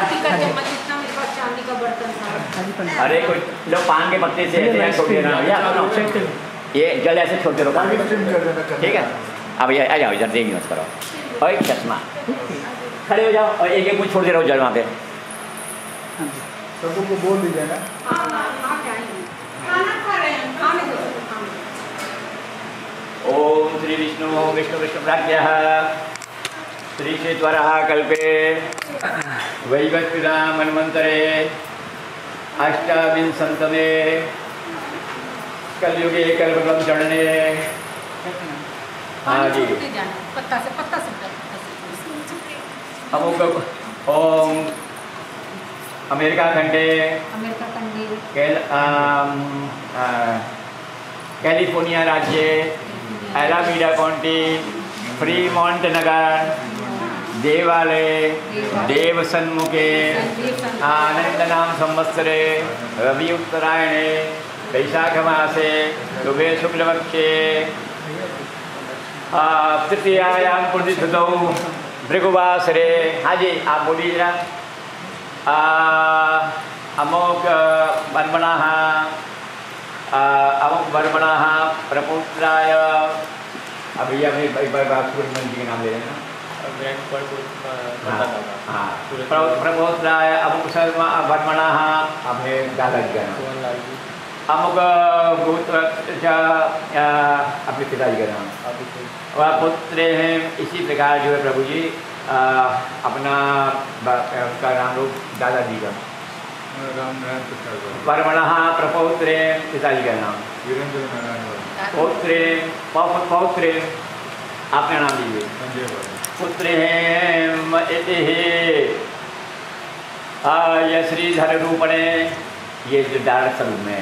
अरे कोई लोग पान के पत्ते से ऐसे छोड़ देना भैया, ये जल ऐसे छोड़ते रहो, ठीक है। अब भैया आ जाओ इधर, देंगे मत करो। और चश्मा खड़े हो जाओ और एक एक मुझ छोड़ते रहो जल वहाँ पे। सबको बोल दीजिए ना। ओम श्री विष्णु विष्णु विष्णु प्राज्ञः श्री श्वेतवरः कल्पे वैवस्विना मन्वन्तरे अष्टाविंशतमे कलयुगे कल्पकं चरणे। हाँ जी, पत्ता से अमुक ओम अमेरिका खंडे कैलिफोर्निया राज्य एलामीडा काउंटी फ्रीमॉन्ट नगर देवालय देव सन्मुखे आनंद नाम संवत्सरे रवि उत्तरायणे वैशाख मासे शुभे शुक्लपक्षे तृतीयायां पुण्यतिथौ भृगुवासरे। हाँ जी आप बोलिए जरा। अमुक वर्मणः प्रपुत्राय, अभी अभी सूर्यमंत्री के नाम ले लेना। हाँ प्रपुत्राय अमुक वर्मणः, अपने दादाजी का नाम। अमुक अपने पिताजी का नाम। वह पुत्र हैं, इसी प्रकार जो है प्रभु जी अपना का नाम लो, दादाजी का वर्मणः प्रपौत्रे, पिताजी का नाम पौत्रे पौत्रे, आपका नाम लीजिए। पुत्र हैं श्रीधर रूपणे, ये जो डायरेक्ट स्वरूप में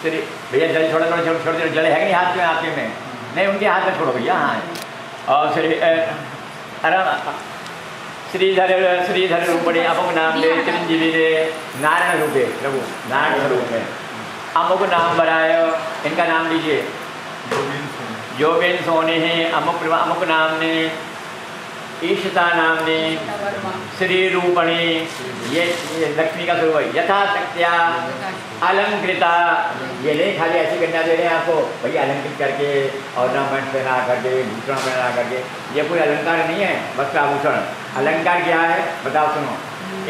श्री भैया जल छोड़ो छोड़ो छोड़ दो, जल है नहीं हाथ में, आपके में नहीं, उनके हाथ में छोड़ो भैया। हाँ और श्रीधर रूपणे अमुक नाम ले चिरंजीवी ने नारायण रूपे प्रभु, नारायण स्वरूप में अमुक नाम बराय, इनका नाम लीजिए। जोगेन सोने हैं अमुक नाम ने ईशता नाम ने श्री रूपणी, ये लक्ष्मी का स्वरूप है। यथाशक्त्या अलंकृता, ये नहीं खाली ऐसी कन्या दे रहे हैं आपको भैया, अलंकृत करके ऑर्नामेंट पहना करके, भूषण पहना करके, ये कोई अलंकार नहीं है, वस्त्र आभूषण। अलंकार क्या है बताओ, सुनो।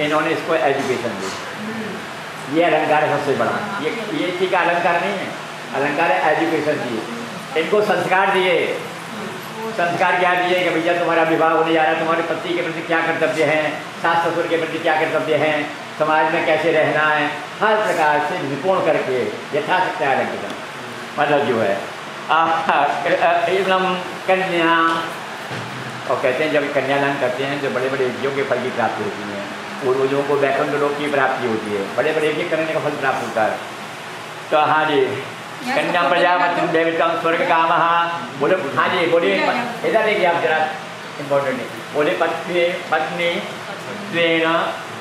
इन्होंने इसको एजुकेशन दी, ये अलंकार है सबसे बड़ा, ये चीज़ का अलंकार नहीं है, अलंकार है एजुकेशन दिए। इनको संस्कार दिए, संस्कार क्या दिए कि भैया तुम्हारा विवाह होने जा रहा है, तुम्हारे पति के प्रति क्या कर्तव्य हैं, सास ससुर के प्रति क्या कर्तव्य हैं, समाज में कैसे रहना है, हर प्रकार से निपुण करके यथाशक्ति अलंकृत, मतलब जो है एवं कन्या। और कहते हैं जब कन्यादान करते हैं तो बड़े बड़े यज्ञों के फल की प्राप्ति होती है, पूर्वजों को वैकुंठ लोक की प्राप्ति होती है, बड़े बड़े यज्ञ करने का फल प्राप्त होता है। तो हाँ जी, कन्या प्रजापति देवता स्वर्ग काम। बोले हाँ जी बोलिए, इधर देखिए आप जरा, इम्पोर्टेंट है। बोले पत्नी त्वेन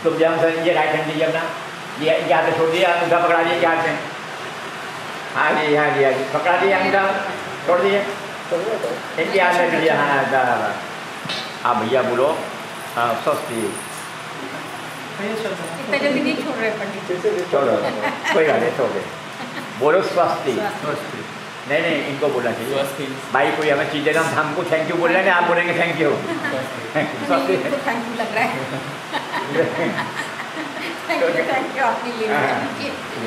तुभ्यं, ये राइट हैंड दीजिए अपना, ये हाथ छोड़ दिया, अंगूठा पकड़ा दिए क्या हाथ में। हाँ जी हाँ जी हाँ जी, पकड़ा दिया अंगूठा, छोड़ दिए, इनके हाथ में दीजिए। हाँ आप भैया बोलो स्वस्ति। इतना जल्दी नहीं छोड़ रहे पंडित, छोड़ो कोई बात नहीं, छोड़ दे। बोलो स्वस्ति। नहीं नहीं, इनको बोलना चाहिए भाई, कोई हमें चीज़ देना, हमको थैंक यू बोल रहे हैं, आप बोलेंगे थैंक यू। स्वस्ति थैंक यू लग रहा है, थैंक यू आपने ले लिया।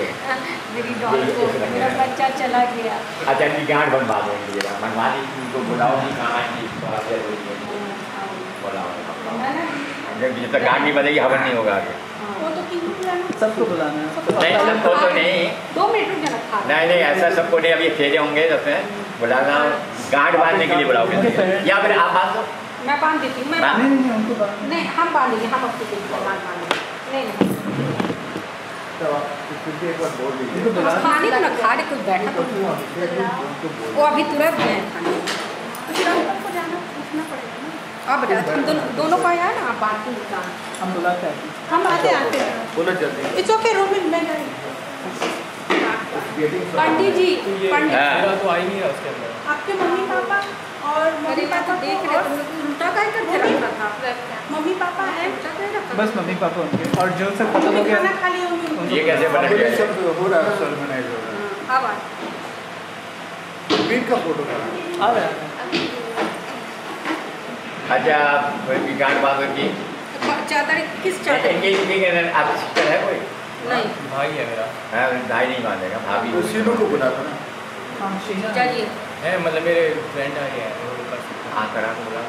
मेरी डॉल को, मेरा बच्चा चला गया। अच्छा इनकी गांठ बनवा देंगे जरा, बनवा दी, इनको बुलाओ नहीं, कहाँ जब तक गांठ नहीं बनेगी हवन नहीं होगा आगे। वो तो किनको बुलाना, सबको बुलाना है। नहीं सबको तो नहीं, 2 मिनट रुक जाना खा। नहीं नहीं ऐसा सबको नहीं, अभी फेरे होंगे तो फिर बुलाना, गांठ बांधने के लिए बुलाओगे या फिर आप बांध दो। मैं बांध देती हूँ, नहीं उनको नहीं हम बांधेंगे, हम अपने बांध बांधेंगे। नहीं एक बार बोल दीजिए। खाने को ना खा रहे कोई बैठा तो वो अभी तुरंत गए खाने तो फिर अंकल को जाना पूछना पड़ेगा ना। आप बता हम दोनों को आया ना आप बात नहीं का हम बुलाते हैं। हम आते बोलो जल्दी। इट्स ओके रोमिन मैं पंडित जी पंडित तो आ ही नहीं रहा उसके अंदर। आपके मम्मी पापा और मम्मी पापा देख रहे तुम लोग उल्टा काहे करके रखा था मम्मी पापा है उल्टा काहे रखा बस मम्मी पापा उनके और जो सब खत्म हो गया खाना खा लिया होंगे ये कैसे बना ये सब हो रहा है सर्वनाइज हो रहा है। अब आ वीर का फोटो करा आ रहा है। अच्छा कोई गांठ बांध की चादर किस चादर आपकी सिस्टर है कोई नहीं भाई है मेरा। हाँ भाई नहीं बांधेगा भाभी तो सीनू को बुलाता ना। चलिए है मतलब मेरे फ्रेंड आ गया है वो कर सकते हैं। हाँ करा बोला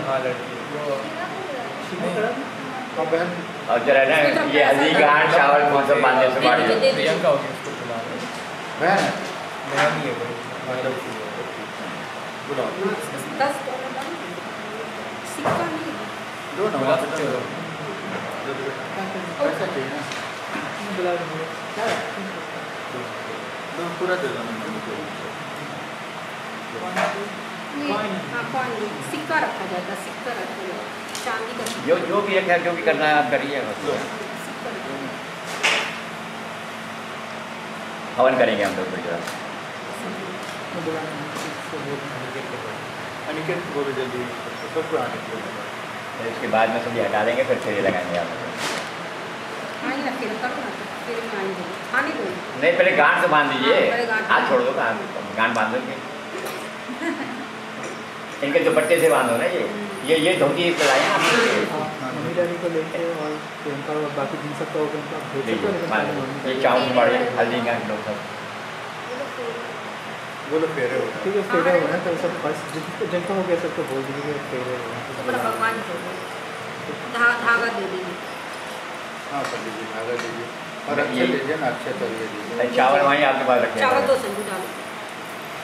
हाँ लड़की वो हाँ बहन और जरा ना ये हल्दी गांठ चावल कौन सा बांधने से बांध दो प्रियंका होगी उसको बुला बहन बहन ही है कोई बुलाओ 10 सिक्का नहीं दो ना बुला सकते हो ऐसा चाहिए ना बुला दो पूरा दे दो हाँ पानी सिक्का रखा जाता सिक्का रखा जाता चांदी का जो भी है जो भी करना है आप करिए हवन करेंगे हम लोग थोड़ी देर अनिकेत बोलो जल्दी सबको आने के लिए। इसके बाद में सब्जी हटा देंगे फिर फेरे लगाएंगे आप आने ना फिर करो ना फिर मैं आने दो खाने दो नहीं पहले गांठ से बांध दीजिए हाँ, पहले गांठ हाथ छोड़ दो गांठ बांध दोगे इनके दुपट्टे से बांधो ना ये धोती लाए हैं मम्मी डैडी को लेके और प्रियंका और बाकी जिन सबका ओपन का भेज सकते हो लेकिन ये चावल पड़े हल्दी गांठ लोग सब बोलो फेरे हो ठीक है फेरे हो ना तो सब फर्स्ट जिनको हो गया सबको बोल दीजिए फेरे हो तो बड़ा भगवान को धागा दे दीजिए हाँ कर लीजिए धागा दीजिए और अच्छे लीजिए ना अच्छे तरीके दीजिए चावल वहीं आपके पास रखे चावल दो संजू डालो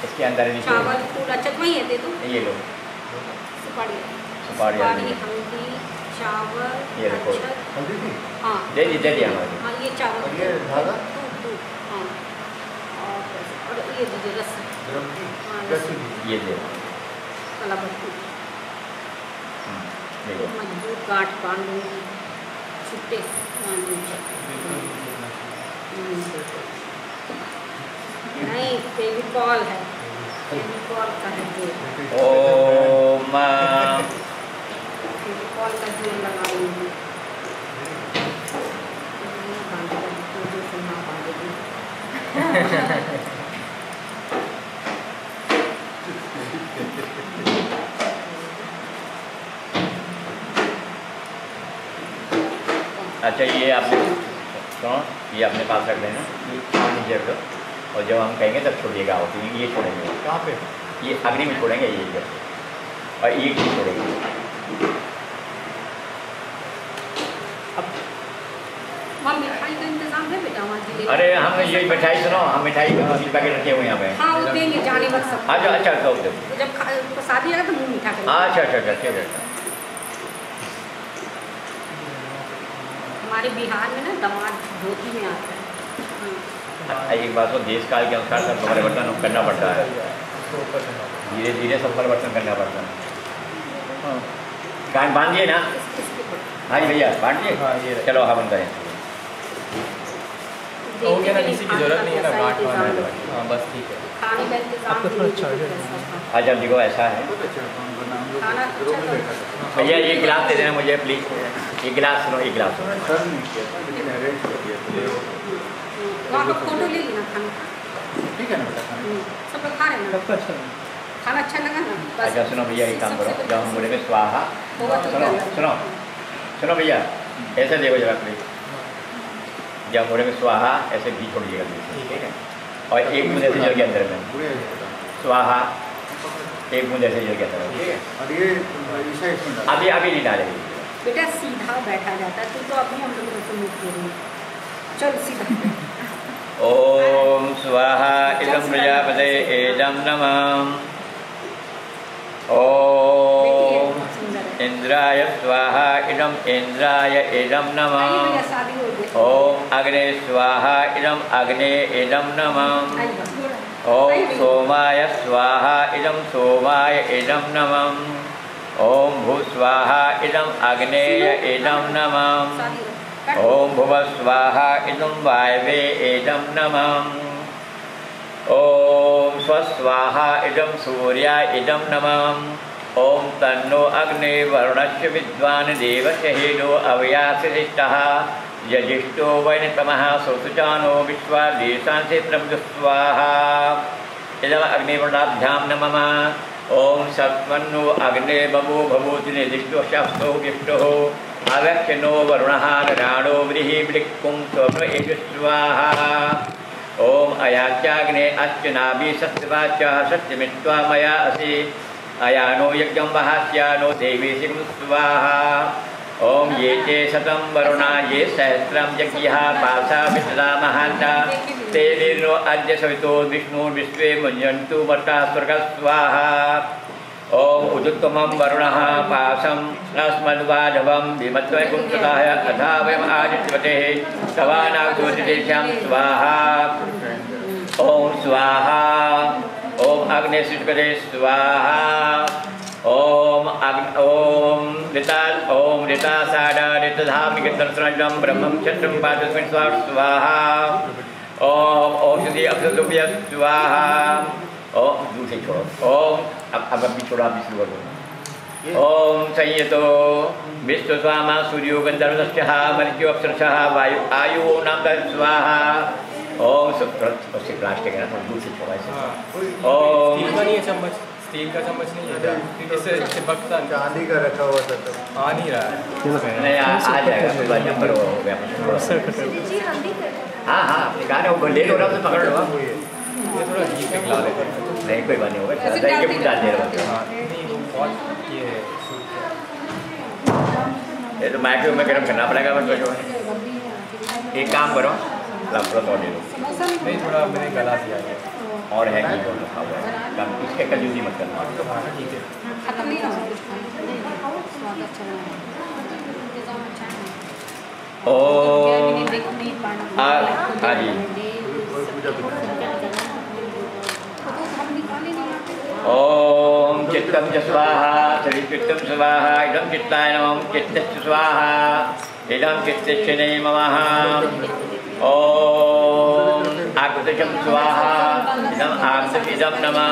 इसके अंदर नहीं चावल फूल अच्छा वही है दे दो ये लो सुपारी सुपारी हल्दी चावल ये देखो हल्दी थी हाँ दे दीजिए हमारे हाँ ये चावल और ये धागा दूध हाँ और ये दीजिए रस्सी गरम की हाँ रस्सी ये दे कलाबत्ती देखो मजबूत गांठ बांध लूँगी छुट्टे नहीं फेविकॉल है फेविकॉल का है जो ओम फेविकॉल का जो लगा लूँगी अच्छा ये आपने सुनो ये अपने पास रख लेना नीचे रख दो और जब हम कहेंगे तब छोड़िएगा आप ये छोड़ेंगे कहाँ पे ये अग्नि में छोड़ेंगे ये इधर और ये क्यों छोड़ेंगे वहाँ मिठाई का इंतजाम है बेटा वहाँ जिले अरे हम ये मिठाई सुनो हम मिठाई के पैकेट रखे हुए हैं यहाँ पे हाँ वो देंगे जाने वक्त सब अच्छा अच्छा तो जब शादी आएगा तो मुँह मीठा करेंगे अच्छा अच्छा अच्छा ठीक है हमारे बिहार में ना दामाद धोती में आता है एक बात तो देश काल के अनुसार सब परिवर्तन करना पड़ता है धीरे धीरे सब परिवर्तन करना पड़ता है कान बांधिए ना हाँ जी भैया बांधिए चलो हवन करें हो गया ना किसी की जरूरत नहीं है ना गांठ बांधने की हाँ बस ठीक है खाने का इंतजाम अच्छा देखो ऐसा है खाना भैया ये गिलास दे देना मुझे प्लीज ये गिलास सुनो ये गिलास सुनो सर नहीं किया था लेकिन अरेंज कर दिया वहाँ का फोटो ले लेना खाने का ठीक है ना बेटा सब लोग खा रहे हैं ना खाना अच्छा लगा ना अच्छा सुनो भैया एक काम करो जब हम बोलेंगे स्वाहा सुनो सुनो सुनो भैया ऐसे देखो जरा प्लीज जब हम बोलेंगे स्वाहा ऐसे घी छोड़िएगा ठीक है और एक बूंद ऐसे जल के अंदर में स्वाहा एक बूंद ऐसे जल के अंदर में ठीक है और ये ईशा इसमें डाल अभी अभी नहीं डालेंगे बेटा सीधा बैठा जाता है तू तो अभी हम लोग को मुक्त दे रही चल सीधा ओम स्वाहा इदं प्रजापते एदं नमः ओम इंद्र इंद्राय स्वाहा इदम इंद्राय इदम नमः। ओम अग्ने स्वाहा इदम अग्ने इदम नमः। ओम सोमाय स्वाहा इदम सोमाय इदम नमः। ओम भू स्वाहा इदम अग्नेय इदम नमः। ओम भुव स्वाहा इदम वायवे इदम नमः। ओम स्वस्वाहा इदम सूर्याय इदम नमः। ओम तन्नो अग्ने वरुणस्य विद्वान् देवस्य हेनो अव्यासिष्टः यजिष्ठो वैनतमः सोसुचानो विश्वा देशांसे प्रमुस्वाहा। इदम अग्निवर्णाभ्यां नमः। ओम सत्वन्नो अग्ने बभो भभूति निर्दिष्टो शब्दो विष्टो अवक्षनो वरुणः राणो व्रीहि वृक्कुं स्वप्न स्वाहा। ओम अयाच्याग्ने अश्चनाभि सत्यवाचा सत्यमित्वा मया असि अयानो यज्ञं वहास्यानो देवी सिं स्वाहा। ओम ये चे शतं वरुणा ये सहस्रं यज्ञः पासा विश्ला महान्ता ते वीरो अद्य सवितो विष्णुर्विश्वे मुञ्जन्तु मर्ता स्वर्गः स्वाहा। ओम उदुत्तमं वरुणः पासं अस्मद्वाधवं विमत्वैकुंसताय अथा वयम् आदित्यवतेः तवानाग्निदेशां स्वाहा। ओम स्वाहा। ओम अग्निशिष्करे स्वाहा। ओम ऋता साडा ऋतधामिकदर्शनजं ब्रह्मं चन्द्रं पादस्मिन् स्वाहा। ओम औषधि अक्षतुभ्य स्वाहा। ओम दूसरे छोड़ो। ओम अब भी छोड़ा अभी शुरू करो। ओम संयतो विश्वस्वामा सूर्यो गंधर्वश्चः मर्त्यो अप्सरसः वायु आयु नाम स्वाहा। ओम प्लास्टिक है ना तो दूसरी छोड़ा ऐसे। ओम चम्मच स्टील का चम्मच नहीं है इससे चिपकता चांदी का रखा हुआ था तो आ नहीं रहा है। नहीं आ जाएगा कोई बात नहीं पर हो गया। हाँ हाँ निकाल वो ले लो ना तो पकड़ लो। ये थोड़ा घी पे खिला देते हैं। नहीं कोई बात नहीं होगा ज़्यादा के भी डाल दे रहे हो। ये तो माइक्रो में गर्म करना पड़ेगा बस जो एक काम करो लफड़ा तो दे दो। नहीं थोड़ा मैंने गला दिया है और है घी को रखा हुआ है कम इसके कंजूसी मत करना। ठीक है हाँ जी। ओम चित्तम च स्वाहा चित्तम स्वाहा इदं चित्ताय नमः चित्तस्य स्वाहा इदं चित्तस्य नमः। ओम आकृतिकं स्वाहा इदं आकृतिकं नमः।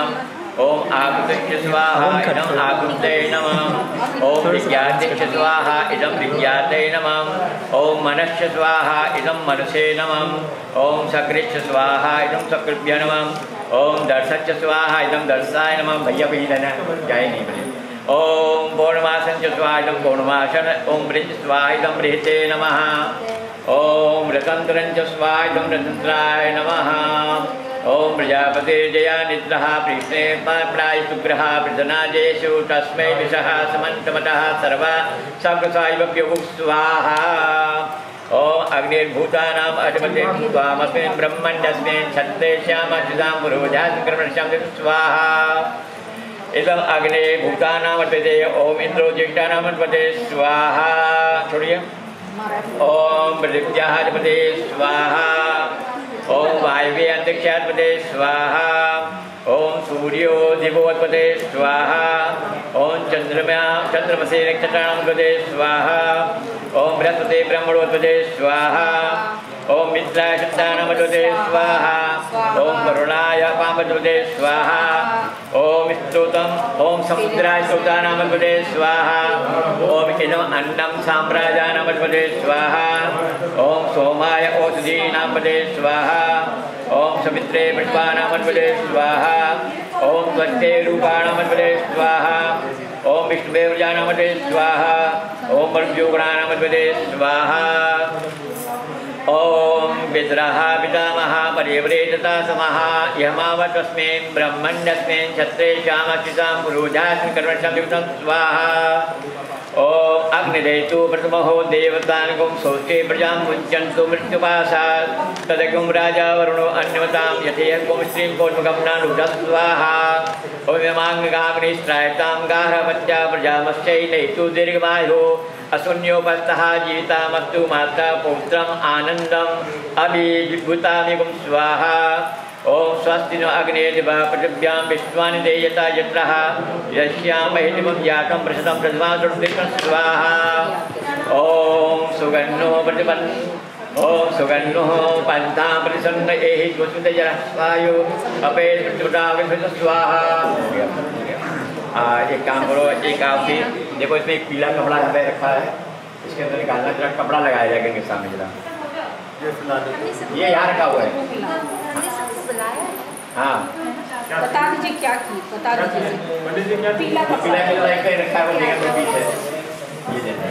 ओम आकृतिक्य स्वाहा इदं आकृते नमः। ओम विज्ञातिक्य स्वाहा इदं विज्ञाते नमः। ओम मनस्य स्वाहा इदं मनसे नमः। ओम सकृच्य स्वाहा इदं सकृभ्य नमः। ओम दर्शच्य स्वाहा इदं दर्शाय नमः। भैया भी लेना जाए नहीं बने। ओम पौर्णमासं च स्वाहा इदं पौर्णमासन। ओम वृज स्वाहा इदं बृहते नमः। ओम रतन्त्रं च स्वाहा इदं रतन्त्राय नमः। ओम प्रजापते जया निद्रः प्रीष्णे प्राय सुग्रह प्रजनाजेषु तस्मै विषः समन्तमतः सर्वा सकृसायवभ्यो स्वाहा। ओम अग्निर्भूतानाम् अधिपते त्वामस्मिन् ब्रह्मण्यस्मिन् छत्रेश्यामच्युतां पुरोजासंक्रमणस्यां स्वाहा। इदम् अग्ने भूतानाम् अधिपते। ओम इंद्रो ज्येष्ठानाम् अधिपते स्वाहा। छोड़िए। ओम पृथिव्याः अधिपते स्वाहा। ओम वायवे अंतरिक्षाधिपते स्वाहा। ओम सूर्यो दिवोत्पते स्वाहा। ओम चंद्रमसे नक्षत्राणामधिपते स्वाहा। ओम बृहस्पति ब्रह्मणोत्पते स्वाहा। ओम मित्राय शब्दानामधिपते स्वाहा। ओम वरुणाय पामधिपते स्वाहा। ओम स्तोत्रम ओम समुद्राय स्तोत्रानामधिपते स्वाहा। ओम इदम् अन्नं साम्राज्यानामधिपते स्वाहा। ओम सोमाय औषधीनामधिपते स्वाहा। ओम सवित्रे पुष्पानामधिपते स्वाहा। ओम त्वष्टे रूपाणामधिपते स्वाहा। ओम विष्णुवे प्रजानामधिपते स्वाहा। ओम मरुद्योगणानामधिपते स्वाहा। ओम विद्रः पितामहः परिव्रेजता समः यमावतस्मिन् ब्रह्मण्यस्मिन् छत्रेश्यामच्युतां पुरोजास्मिन् कर्मणस्यां स्वाहा। ओम अग्निरेतु प्रथमो देवतानकुं सोष्टे प्रजां मुञ्चन्तु मृत्युपाशात् तदकुं राजा वरुणो अन्यवतां यथेयकुं श्रीं कोट्मकं नानुदत् स्वाहा ॐ यमाङ्गगामिनीश्रायतां गार्हपत्या प्रजामश्चैनेतु दीर्घमायुः अशून्योपस्थः जीवितामस्तु माता पौत्रम् आनन्दम् अभिभूतामिगुं स्वाहा ओम स्वस्ति नो अग्ने दिवा पृथिव्यां विश्वानि देयता यत्रः यस्यां महितिमं जातं प्रसदं प्रथमासुरं स्वाहा ओम सुगन्नो प्रतिपन् ओम सुगन्नो पंथा प्रतिसन्न एहि ज्योतिर्जरस्वायु अपे मृत्युदाविभृत स्वाहा। एक काम करो, एक आपकी देखो इसमें एक पीला कपड़ा यहाँ पे रखा है, इसके अंदर निकालना जरा कपड़ा लगाया जाएगा इनके सामने जरा। ये यहाँ रखा हुआ है। हाँ बता दीजिए क्या की, बता दीजिए। पीला पीला एक रखा है वो देखा तो पीछे ये देना।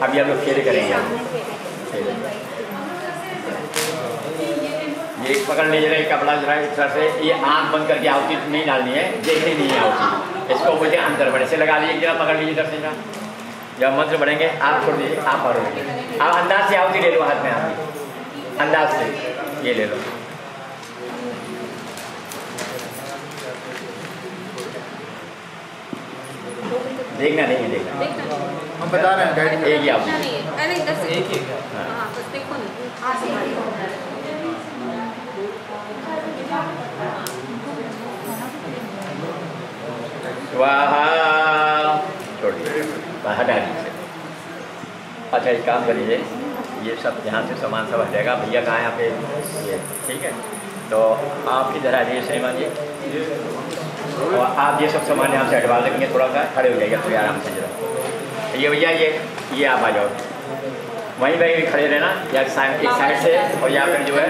अभी हम लोग खेल करेंगे। ये पकड़ लीजिए जरा कपड़ा जरा इस तरह से, ये आँख बंद करके आउटी नहीं डालनी है, देखनी नहीं है आउटी, इसको मुझे अंदर बढ़े से लगा लीजिए जरा, पकड़ लीजिए इधर से जरा। जब मंत्र बढ़ेंगे आप छोड़ दीजिए, आप पढ़ोगे, आप अंदाज से आउटी ले लो हाथ में, आप अंदाज से ये ले लो। देखना नहीं है, देखना हम बता रहे हैं गाइड एक ही आप अरे इधर से एक ही हाँ बस देखो ना स्वाहा छोड़िए बाहर डालिए। अच्छा एक काम करिए, ये सब यहाँ से सामान सब हट जाएगा। भैया कहाँ यहाँ पे ये ठीक है, तो आप इधर आ जाइए श्रीमान जी, और आप ये सब सामान यहाँ से हटवा देंगे, थोड़ा सा खड़े हो जाइए थोड़ी आराम से जरा। ये भैया ये आप आ जाओ, वहीं वहीं भी खड़े रहना, या एक साइड से, और या फिर जो है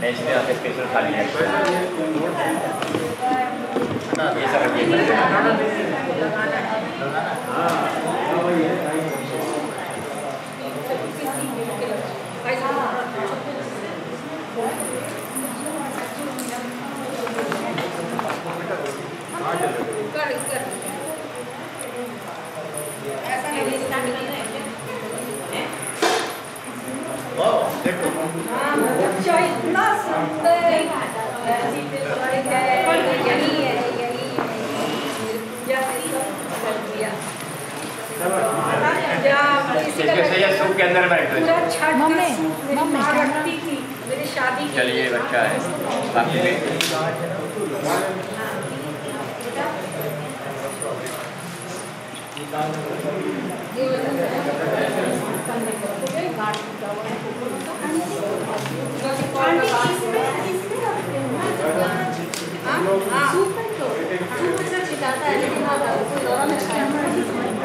नहीं इसमें आपके स्पेशल खाली है ये सब इतना सुंदर सूप के अंदर मेरी शादी चलिए बच्चा है बाकी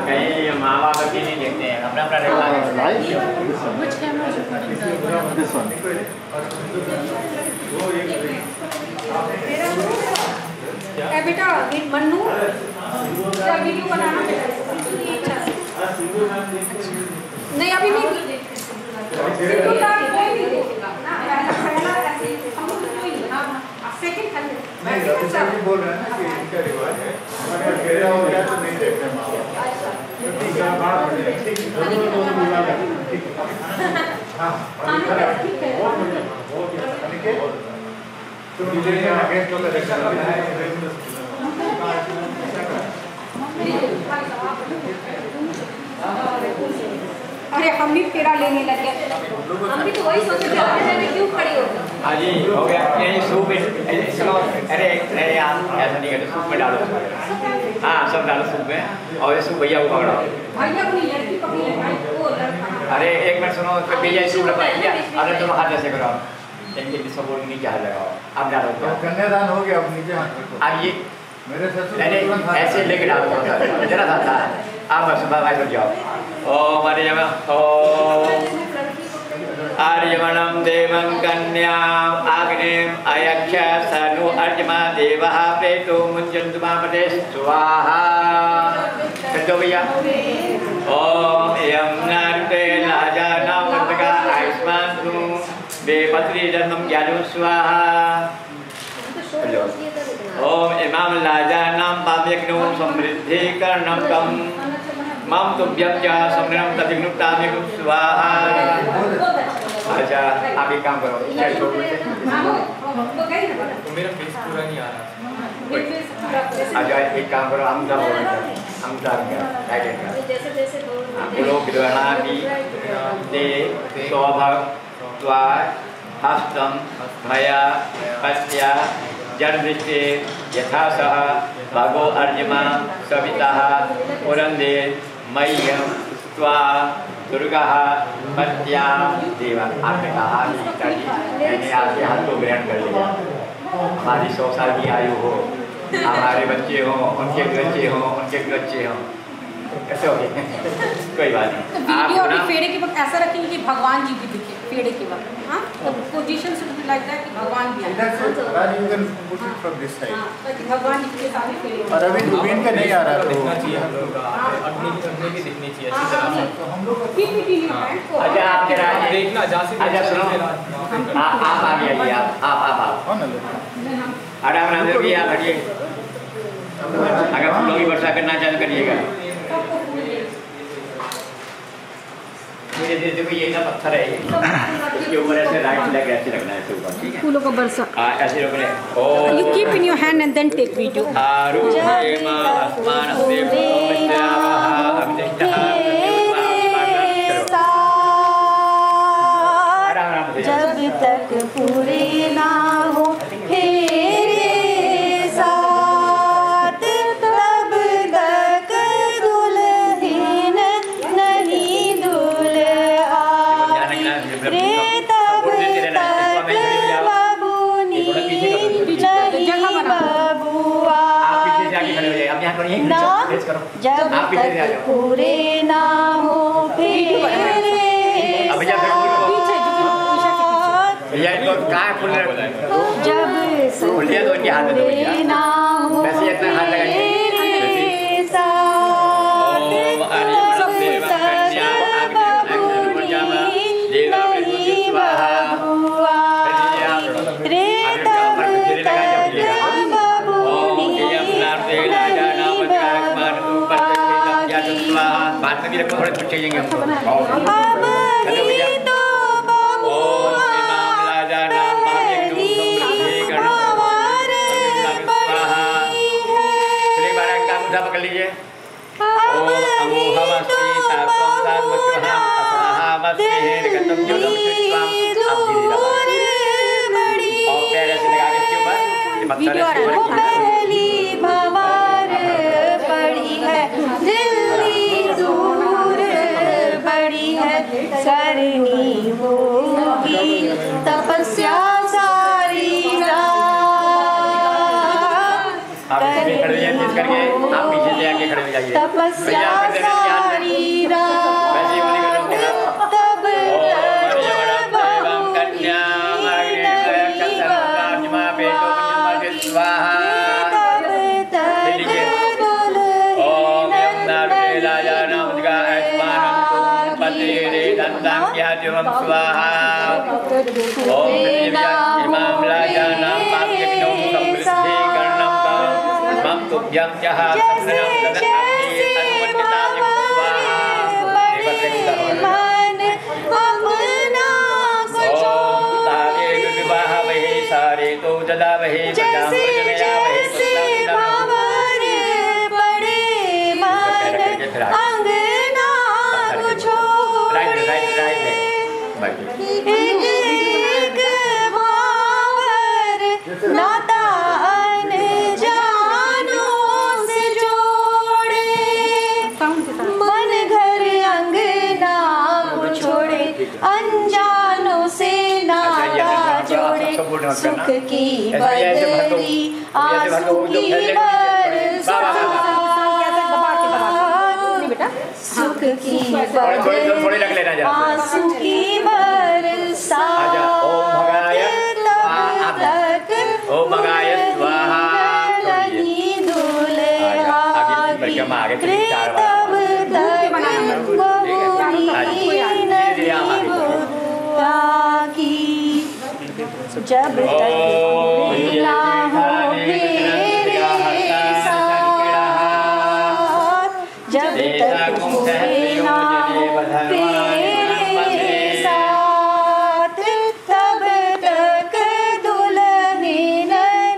कहीं माँ बाप भी नहीं देखते हैं, अपना अपना रहता है। बेटा मन्नू वीडियो बनाना नहीं अभी नहीं बोल रहे हैं ना कि इनका रिवाज है, अगर घेरा हो गया तो नहीं देखते माँ बाप। अरे हम भी फेरा लेने लगे, हम भी तो वही सोचे थे क्यों खड़ी हो गई। हाँ जी हो गया, यही सूप अरे अरे आप ऐसा नहीं करते, सूप में डालो, हाँ सब डालो सूप में, और ये सूप भैया को पकड़ाओ। अरे एक मिनट सुनो, भैया सूप रखा है, अरे दोनों हाथ ऐसे करो, इनके सपोर्ट नीचे हाथ लगाओ, अब डालो कन्यादान हो गया, अब नीचे हाथ रखो। अब ये मेरे ससुर ऐसे लेके डालो जरा सा था, आप बस भाई रुक जाओ। ओम आर्यम ओम आर्यमणं देवं कन्याम् आग्नेयम् अयक्ष सनु अर्जमा देवः प्रेतो मुञ्चन्तु मापते स्वाहा। चलो भैया ओम यं नारते राजा नामका आयुष्मान बेपत्री जन्म ज्ञानो स्वाहा। ओम इमाम लाजानां पाव्यग्नो समृद्धि कर्णम कम मम तुभ्यं च समृद्धं तदिग्नुतामिगुं स्वाहा। अच्छा आप एक काम करो, मेरा फेस पूरा नहीं आ रहा। अच्छा एक काम करो, हमजा बोलो ग्रहणादि दे सौभाग्य हस्तम मया पश्या जन्मृष्टे यथा सह भगो अर्जमा सविता पुरंदे मह्यम त्वा दुर्गा पत्या देवा। आपने कहा पिताजी मैंने आपके हाथ को ग्रहण कर लिया। हमारी 100 साल की आयु हो, हमारे बच्चे हों, उनके बच्चे हों, उनके बच्चे हों, कैसे हो गए? कोई बात नहीं। वीडियो अभी फेरे के वक्त ऐसा रखेंगे कि भगवान जी भी दिखे फेरे के वक्त। हाँ तो position should be like that कि भगवान भी आए। भगवान जी के सामने फेरे। और अभी दूरबीन का नहीं आ रहा तो दिखना चाहिए हम लोग का, अपनी भी दिखनी चाहिए अच्छी तरह से। तो हम लोग अच्छा आप जरा देखना जा सकते। अच्छा सुनो, आप आगे आइए, आप कौन है? आराम आराम से भी आप हटिए। अगर फूलों की वर्षा करना चालू करिएगा। धीरे धीरे देखो, ये ना पत्थर है, इसके ऊपर ऐसे राइट लेग ऐसे रखना है, ऐसे ऊपर, ठीक है? फूलों का बरसा। ऐसे रोकने। ओ You keep in your hand and then take video. आरूढ़ेमा अस्मानस्ते भूमिश्रावः अभितिष्ठः जब तक पूरे ना हो फेरे साथ, तब तक दुल्हन नहीं दुल्हा रे, तब तक बाबूनी नहीं बबुआ ना, जब तक पूरे ना हो फेरे भैया इनको कहाँ फूल जब उल्टियाँ तो उनके हाथ में दो भैया, वैसे इतना हाथ लगाइए। बात में भी रखो, थोड़े कुछ चाहिए पकड़ लीजिए। ओम अमोहवस्ति सात्वं सात्वचुहं असहावस्ति हेरकतम जुलम चित्वाम। अब धीरे और पैर ऐसे लगा के इसके ऊपर, ये पत्थर है इसके ऊपर पहली भंवर पड़ी है, दिल्ली दूर बड़ी है, करनी होगी तपस्या सारी रात। खड़े जाइए तेज करके, आप पीछे से आके खड़े हो जाइए। तपस्या सारी रात, तब स्वाहा। ओम इमाम लाजानां पाप्यग्नो समृद्धि कर्णम कम मम तुभ्यं च सत्सनं तदग्नि अनुवन्दितामिं स्वाहा। ओम तावे विवाह वहि सारे तो जदा वहि प्रजां प्रजनया वहि अनजानों से नाता जोड़े, सुख की बदली आंसू की बरसात, सुख की बदली आंसू की बरसात, ओम भगाय स्वाहा। नहीं दुल्हा रे, तब तक बबूनी नहीं बबुआ की। जब तक पूरे ना हो मेरे साथ, जब तक पूरे ना हो तेरे साथ, तब तक दुल्हन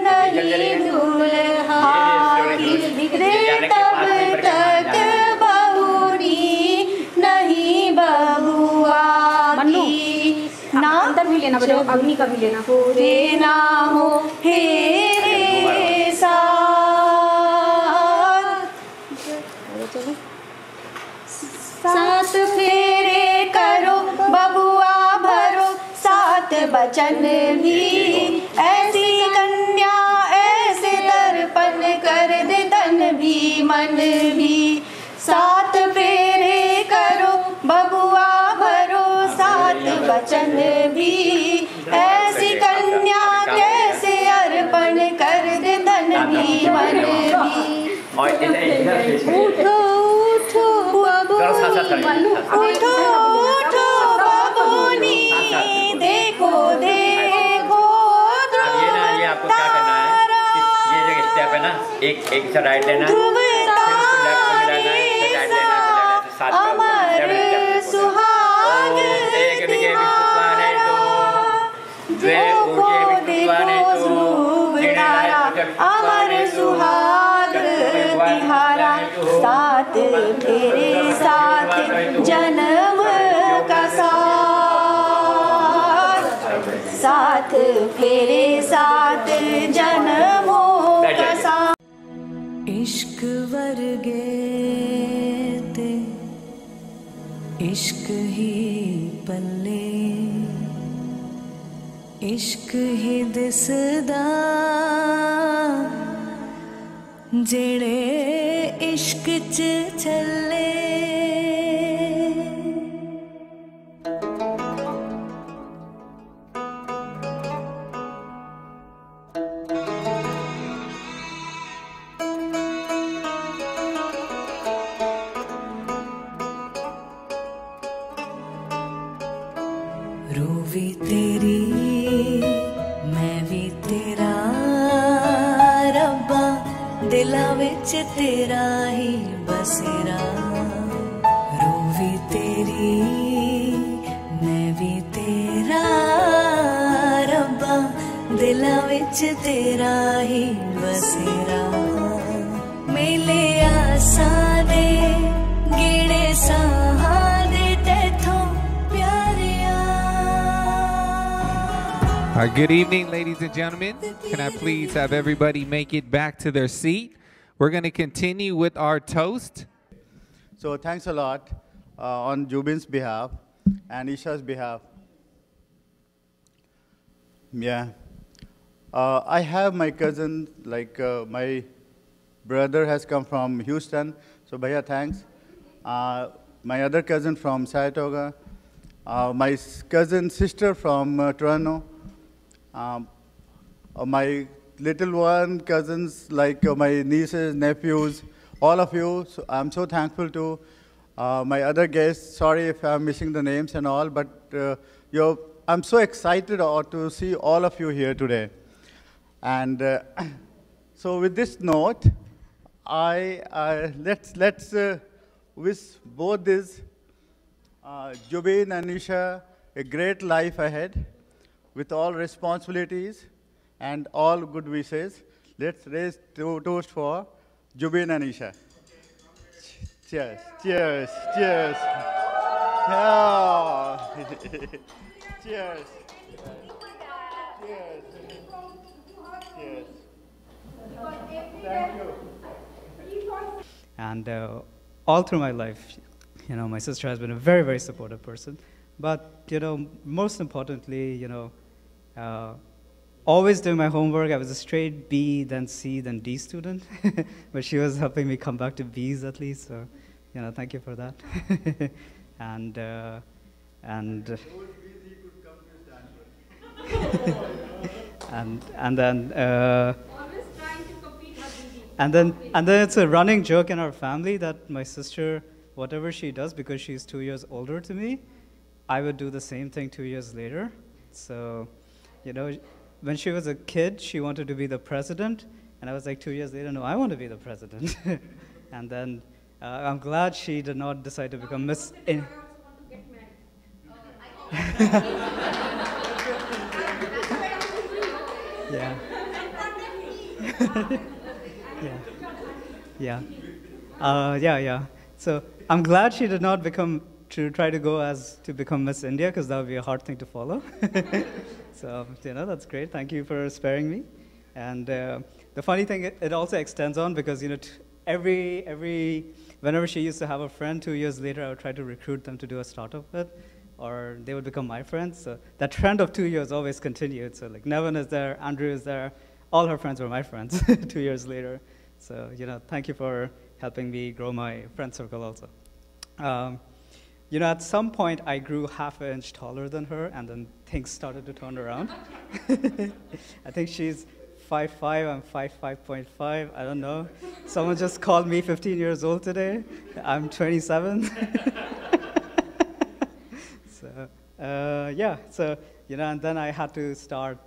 नहीं दुल्हा की, तब तक बहुरी नहीं बहुआ की, ना अंदर भी लेना बच्चों, अग्नि का भी लेना। पूरे ना हो तेरे साथ, सात फेरे करो बबुआ भरो, सात बचन भी ऐसी कन्या ऐसे दर्पण कर दे तन भी मन भी। सात फेरे करो बबुआ भरो, सात बचन भी ऐसी कन्या कैसे अर्पण कर दे तन भी मन भी। उठो उठो बबूनी, उठो उठो बबूनी, देखो देखो ध्रुव तारा, ये जो स्टेप है ना, एक से राइट लेना, ध्रुव तारे सा अमर सुहाग देखो देखो ध्रुव तारा अमर सुहाग तिहारा। साथ फेरे साथ जन्म का साथ, साथ फेरे साथ जन्मों का साथ। इश्क वर्गे ते इश्क ही पल्ले, इश्क ही दिसदा जेड़े इश्क च चले। रूवी तेरी मैं भी तेरा, रब्बा दिला विच तेरा ही बसेरा। रूवी तेरी मैं भी तेरा, रब्बा दिला विच तेरा ही बसेरा। मेले आसा दे गेड़े साहा दे तेथों प्यारिया। Good evening, ladies and gentlemen. Can I please have everybody make it back to their seat? We're going to continue with our toast. So thanks a lot on Jubin's behalf and Isha's behalf. Yeah. I have my cousin, like my brother has come from Houston, so Bhaiya, thanks. My other cousin from Saratoga, my cousin sister from Toronto, my little one cousins, like my nieces, nephews, all of you. So I'm so thankful to my other guests. Sorry if I'm missing the names and all, but I'm so excited to see all of you here today. And so with this note, let's wish both these Jubin and Isha a great life ahead with all responsibilities and all good wishes. Let's raise toast for Jubin and Isha. Cheers, cheers, cheers. Oh. Cheers. Cheers. Cheers. Thank you. And all through my life, my sister has been a very, very supportive person. But, most importantly, always doing my homework. I was a straight B, then C, then D student. But she was helping me come back to B's at least. So, thank you for that. and then it's a running joke in our family that my sister, whatever she does, because she's 2 years older to me, I would do the same thing 2 years later. So, you know, when she was a kid, she wanted to be the president, and I was like 2 years later, no, I want to be the president. And then I'm glad she did not decide to become Miss. Yeah. Yeah. So I'm glad she did not try to go to become Miss India, because that would be a hard thing to follow. So, you know, that's great. Thank you for sparing me. And the funny thing, it also extends on, because, you know, whenever she used to have a friend, 2 years later, I would try to recruit them to do a startup with, or they would become my friends. So that trend of 2 years always continued. So like Nevin is there, Andrew is there, all her friends were my friends 2 years later. So, you know, thank you for helping me grow my friend circle also. You know, at some point, I grew half an inch taller than her, and then things started to turn around. I think she's 5'5", I'm 5'5.5", I don't know. Someone just called me 15 years old today. I'm 27. So, yeah, so, you know, and then I had to start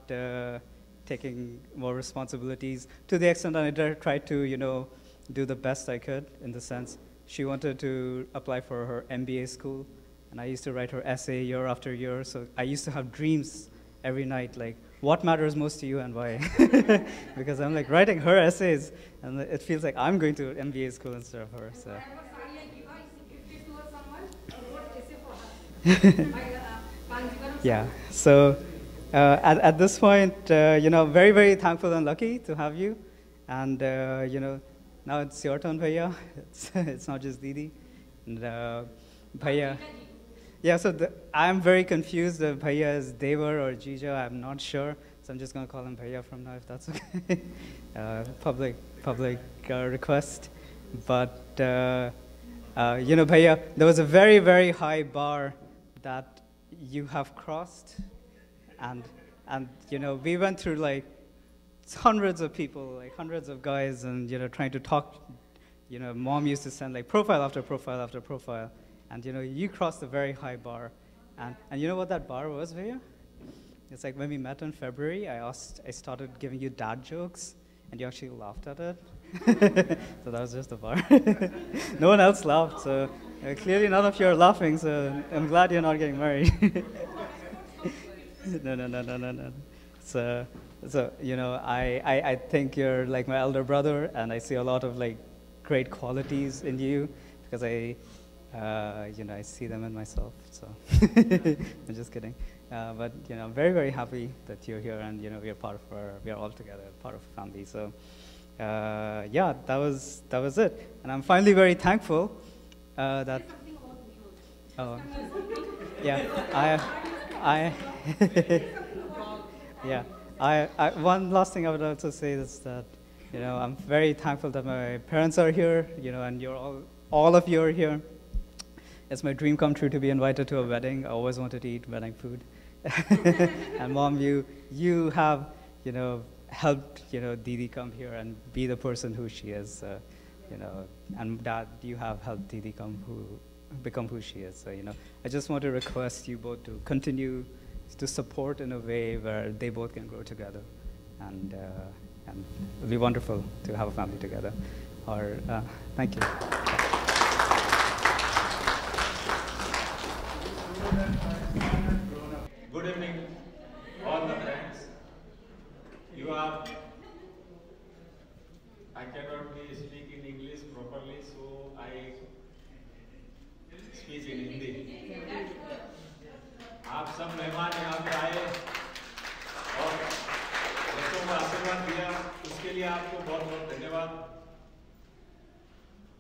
taking more responsibilities, to the extent that I tried to, you know, do the best I could, in the sense she wanted to apply for her MBA school, and I used to write her essay year after year. So I used to have dreams every night, like, what matters most to you and why? Because I'm like writing her essays, and it feels like I'm going to MBA school instead of her. So. Yeah. So at this point, you know, very, very thankful and lucky to have you, and you know. Now it's your turn, Bhaiya. It's not just Didi. And Bhaiya. Yeah, so I'm very confused if Bhaiya is Devar or Jija. I'm not sure. So I'm just going to call him Bhaiya from now, if that's okay. Public request. But, you know, Bhaiya, there was a very, very high bar that you have crossed. And you know, we went through, like, hundreds of people, like hundreds of guys, and, you know, trying to talk. You know, Mom used to send like profile after profile after profile, and, you know, you crossed a very high bar. And you know what that bar was, Bhaiya? It's like when we met in February, I started giving you dad jokes, and you actually laughed at it. So that was just the bar. No one else laughed, so clearly none of you are laughing, so I'm glad you're not getting married. No. So, you know, I think you're like my elder brother, and I see a lot of like great qualities in you, because you know, I see them in myself. So I'm just kidding. But, you know, I'm very, very happy that you're here, and, you know, we are all together, part of a family. So yeah, that was it. And I'm finally very thankful that. Oh, yeah, yeah. One last thing I would also say is that, you know, I'm very thankful that my parents are here, you know, and all of you are here. It's my dream come true to be invited to a wedding. I always wanted to eat wedding food. And Mom, you have, you know, helped, you know, Didi come here and be the person who she is, you know, and Dad, you have helped Didi become who she is. So, you know, I just want to request you both to continue to support in a way where they both can grow together, and it'll be wonderful to have a family together. Thank you. Good evening, all the friends. I cannot speak in English properly, so I speak in Hindi. आप सब मेहमान यहाँ पे आए और बच्चों को आशीर्वाद दिया, उसके लिए आपको बहुत बहुत धन्यवाद।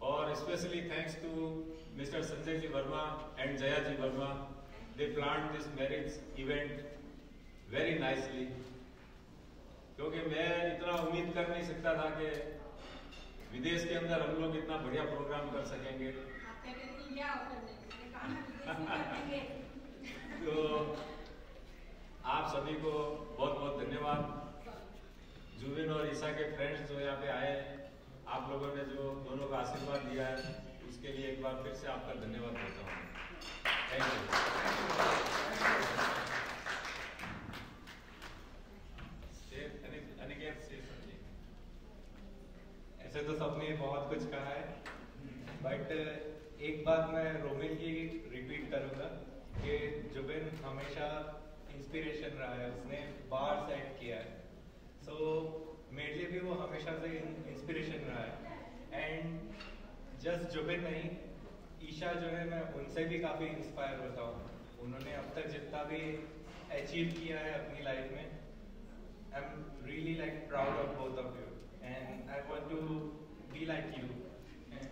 और specially thanks to mister Sanjay ji Verma and Jaya ji Verma. They planned this marriage event very nicely. क्योंकि मैं इतना उम्मीद कर नहीं सकता था कि विदेश के अंदर हम लोग इतना बढ़िया प्रोग्राम कर सकेंगे। तो आप सभी को बहुत बहुत धन्यवाद। जुबिन और ईसा के फ्रेंड्स जो यहाँ पे आए, आप लोगों ने जो दोनों का आशीर्वाद दिया है, उसके लिए एक बार फिर से आपका धन्यवाद देता हूँ। Thank you. वैसे तो सबने बहुत कुछ कहा है, बट एक बात मैं रोमिल की रिपीट करूँगा कि जुबिन हमेशा इंस्पिरेशन रहा है, उसने बार सेट किया है, सो मेरे लिए भी वो हमेशा से इंस्पिरेशन रहा है। एंड जस्ट जुबिन नहीं, ईशा जो है मैं उनसे भी काफ़ी इंस्पायर होता हूँ। उन्होंने अब तक जितना भी अचीव किया है अपनी लाइफ में, I am really like proud of both of you and I want to be like you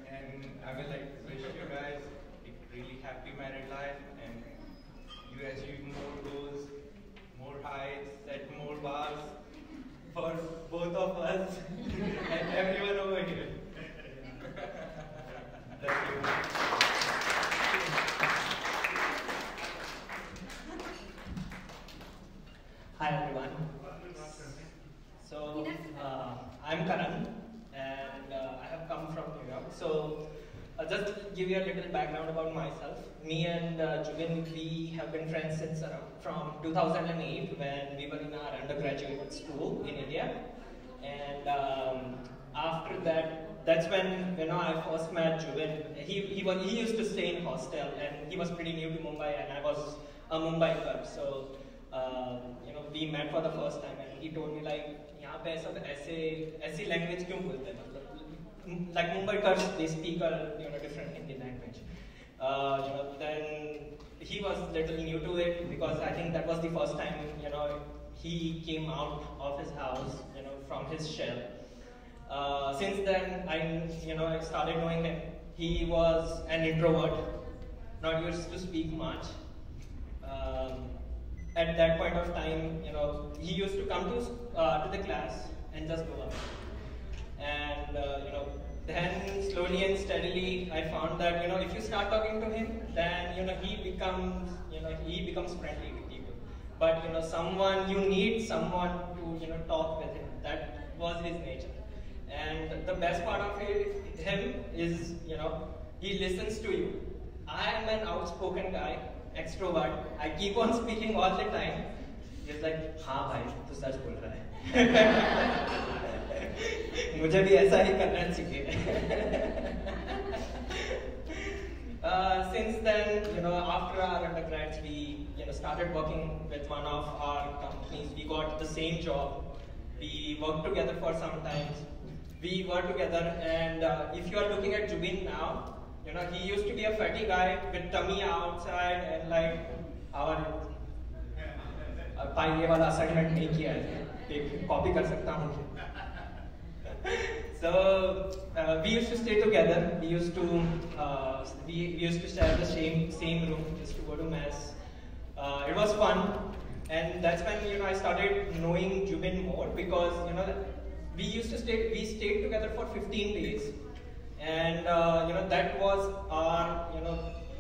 and I will like wish you guys a really happy married life and you achieve more goals, more heights, set more bars for both of us and everyone over here. Thank you. Hi everyone. So I'm Karan and I have come from New York. So I'll just give you a little background about myself. Me and Jubin, we have been friends since from 2008 when we were in our undergraduate school in India. And after that, that's when I first met Jubin. He used to stay in hostel and he was pretty new to Mumbai and I was a Mumbaiker. So we met for the first time and he told me like, यहाँ पे सब ऐसी language क्यों बोलते हैं, मतलब like Mumbaikars they speak a different Hindi language. Then he was little new to it because I think that was the first time he came out of his house from his shell. Since then I started knowing him. He was an introvert, not used to speak much. At that point of time, he used to come to the class and just go out. And then slowly and steadily, I found that if you start talking to him, then he becomes friendly with people. But you need someone to talk with him. That was his nature. And the best part of him is he listens to you. I am an outspoken guy, extrovert. I keep on speaking all the time. He's like, हाँ भाई, तू सच बोल रहा है. मुझे भी ऐसा ही करना चाहिए. Since then, after our undergrads, we started working with one of our companies. We got the same job. We worked together for some time. We were together, and if you are looking at Jubin now, he used to be a fatty guy with tummy outside and like our भाई ये वाला assignment नहीं किया है, एक copy कर सकता हूँ. So we used to stay together. We used to share the same room. Used to go to mess. It was fun, and that's when I started knowing Jubin more because we stayed together for 15 days, and that was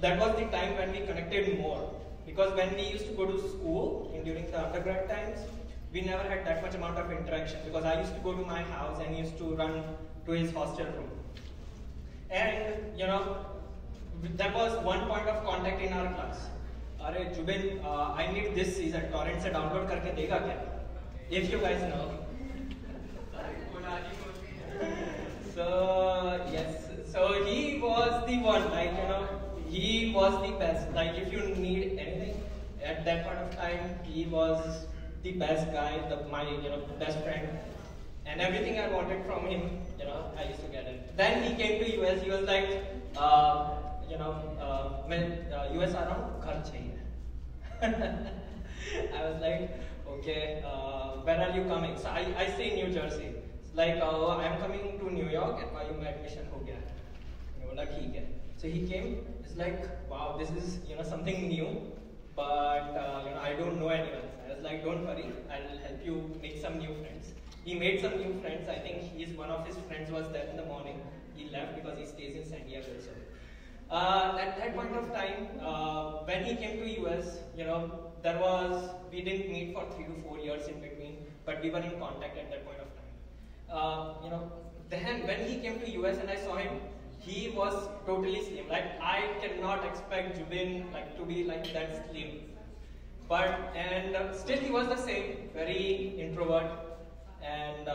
the time when we connected more. Because when we used to go to school during the undergrad times, we never had that much amount of interaction because I used to go to my house and he used to run to his hostel room. And there was one point of contact in our class. Arey Jubin, I need this season. Torrent se download karke dega kya? If you guys know. So yes, so he was the one. He was the best. Like if you need anything at that point of time, he was the best guy, my best friend, and everything I wanted from him, I used to get it. Then he came to US. He was like, US आ रहा हूँ, घर चाहिए. I was like, okay, when are you coming? So I stay in New Jersey. It's like, I'm coming to New York and NYU में admission हो गया. मैं बोला ठीक है. So he came. It's like, wow, this is something new, but I don't know anyone. I was like, don't worry, I'll help you make some new friends. He made some new friends. I think one of his friends was there in the morning. He left because he stays in San Diego also. At that point of time, when he came to US, we didn't meet for 3 to 4 years in between, but we were in contact at that point of time. Then when he came to US and I saw him, he was totally slim. Like I cannot expect Jubin to be like that slim. But still he was the same, very introvert, and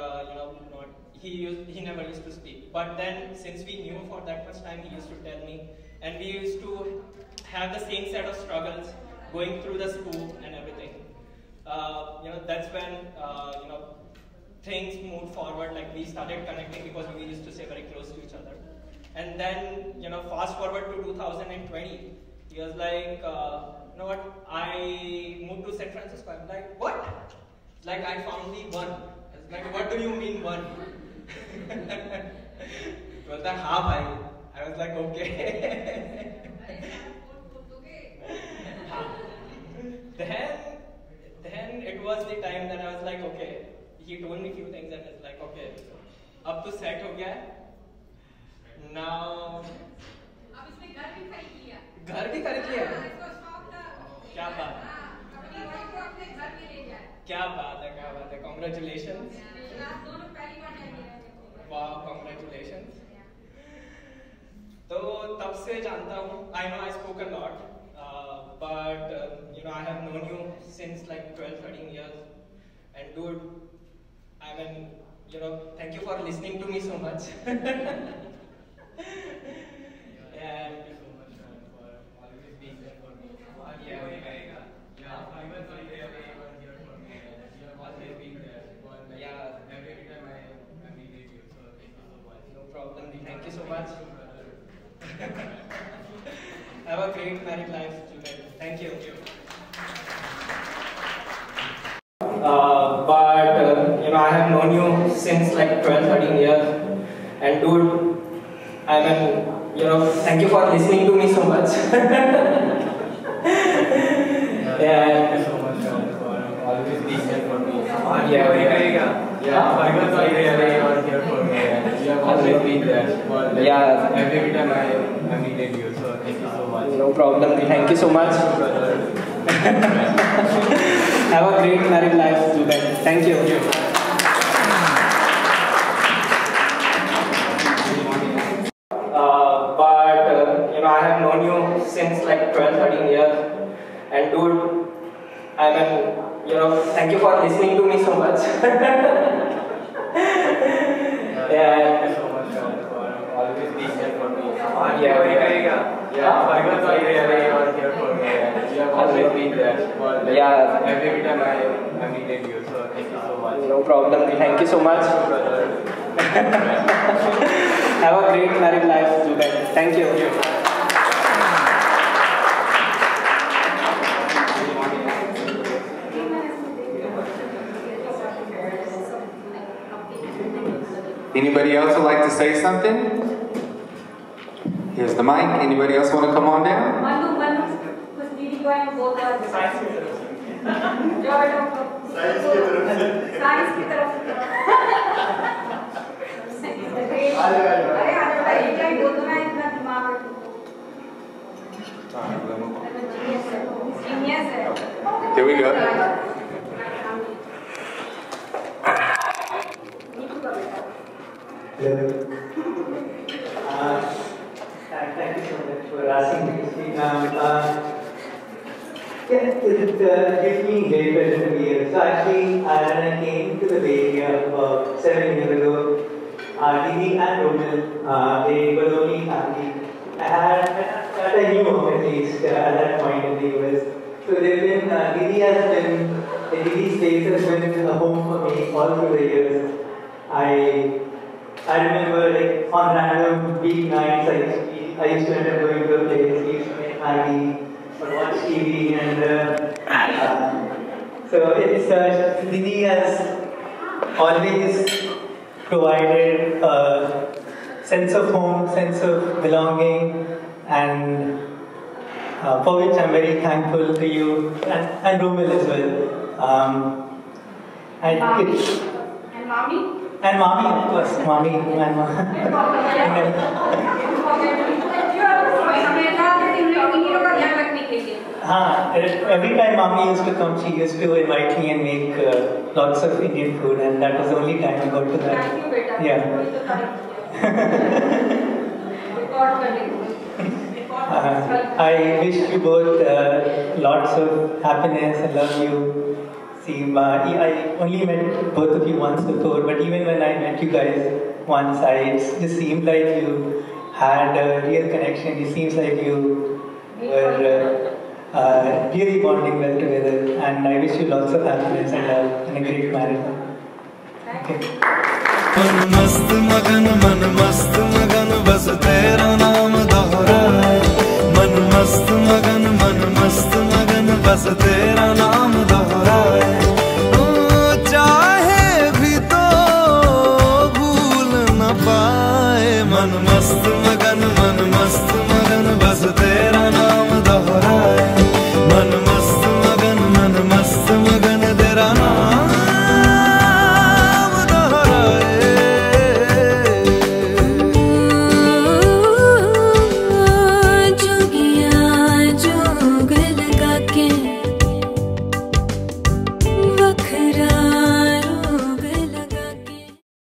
he never used to speak. But then, since we knew for that much time, he used to tell me, and we used to have the same set of struggles going through the school and everything. That's when things moved forward. Like we started connecting because we used to stay very close to each other. And then fast forward to 2020, he was like, you know what? I moved to San Francisco. I'm like, what? Like I found the one. I was like, what do you mean one? It was like, हाँ भाई. I was like, okay. Then it was the time that I was like, okay. He told me a few things and it's like, okay, अब तो set हो गया. Now. अब इसमें घर भी खरीद लिया. घर भी खरीद लिया. क्या बात है. अपनी वाइफ को अपने घर भी ले जाए. क्या बात है. Congratulations. दोनों पहली बार जाएंगे. Wow, congratulations. तो तब से जानता हूँ. I know I spoke a lot, but I have known you since like 12-13 years, and dude, I mean, thank you for listening to me so much. And thank you so much for always being there for me. I was not there when you were here for me. You have always been there. Every time I needed you, so thank you so much. No problem. Thank you so much. Have a great married life, Junaid. Thank you. But I have known you since like 12-13 years, and dude, I mean, thank you for listening to me so much. Thank you so much for always being there for me. I was not there when you were here for me. You have always been there. Every time I needed you, so thank you so much. No problem. Thank you so much. Have a great married life, Junaid. Thank you. But I have known you since like 12-13 years, and dude, I mean, thank you for listening to me so much. Thank you so much for always being there for me. I was not there when you were here for me. You have always been there. Every time I needed you, so thank you so much. No problem. Thank you so much. Have a great married life, Junaid. Thank you. Anybody else would like to say something? Here's the mic. Anybody else want to come on down? Here we go. Thank you so much for asking me to speak now. It gives me great pleasure to be here. So actually, when I came to the Bay Area about 7 years ago, Didi and Romil, they were the only family I knew of, at least at that point in the US. So Didi's place has been a home for me all through the years. I remember, like, on random weeknights, I used to end up going to a place, we used to make Maggie or watch TV, and so it's Didi has always provided a sense of home, sense of belonging, and for which I'm very thankful to you and Romil as well. And Mommy? And Mommy, of course. Mommy and every time Mommy used to come, she used to invite me and make lots of Indian food, and that was the only time I got to that. Thank you, beta. I wish you both lots of happiness. I love you seem, I only met both of you once before, but even when I met you guys once, it just seemed like you had a real connection. It seems like you were really bonding well together, and I wish you lots of happiness and love and a great marriage. Okay. मन मस्त मगन बस तेरा नाम दोहराए मन मस्त मगन बस तेरा नाम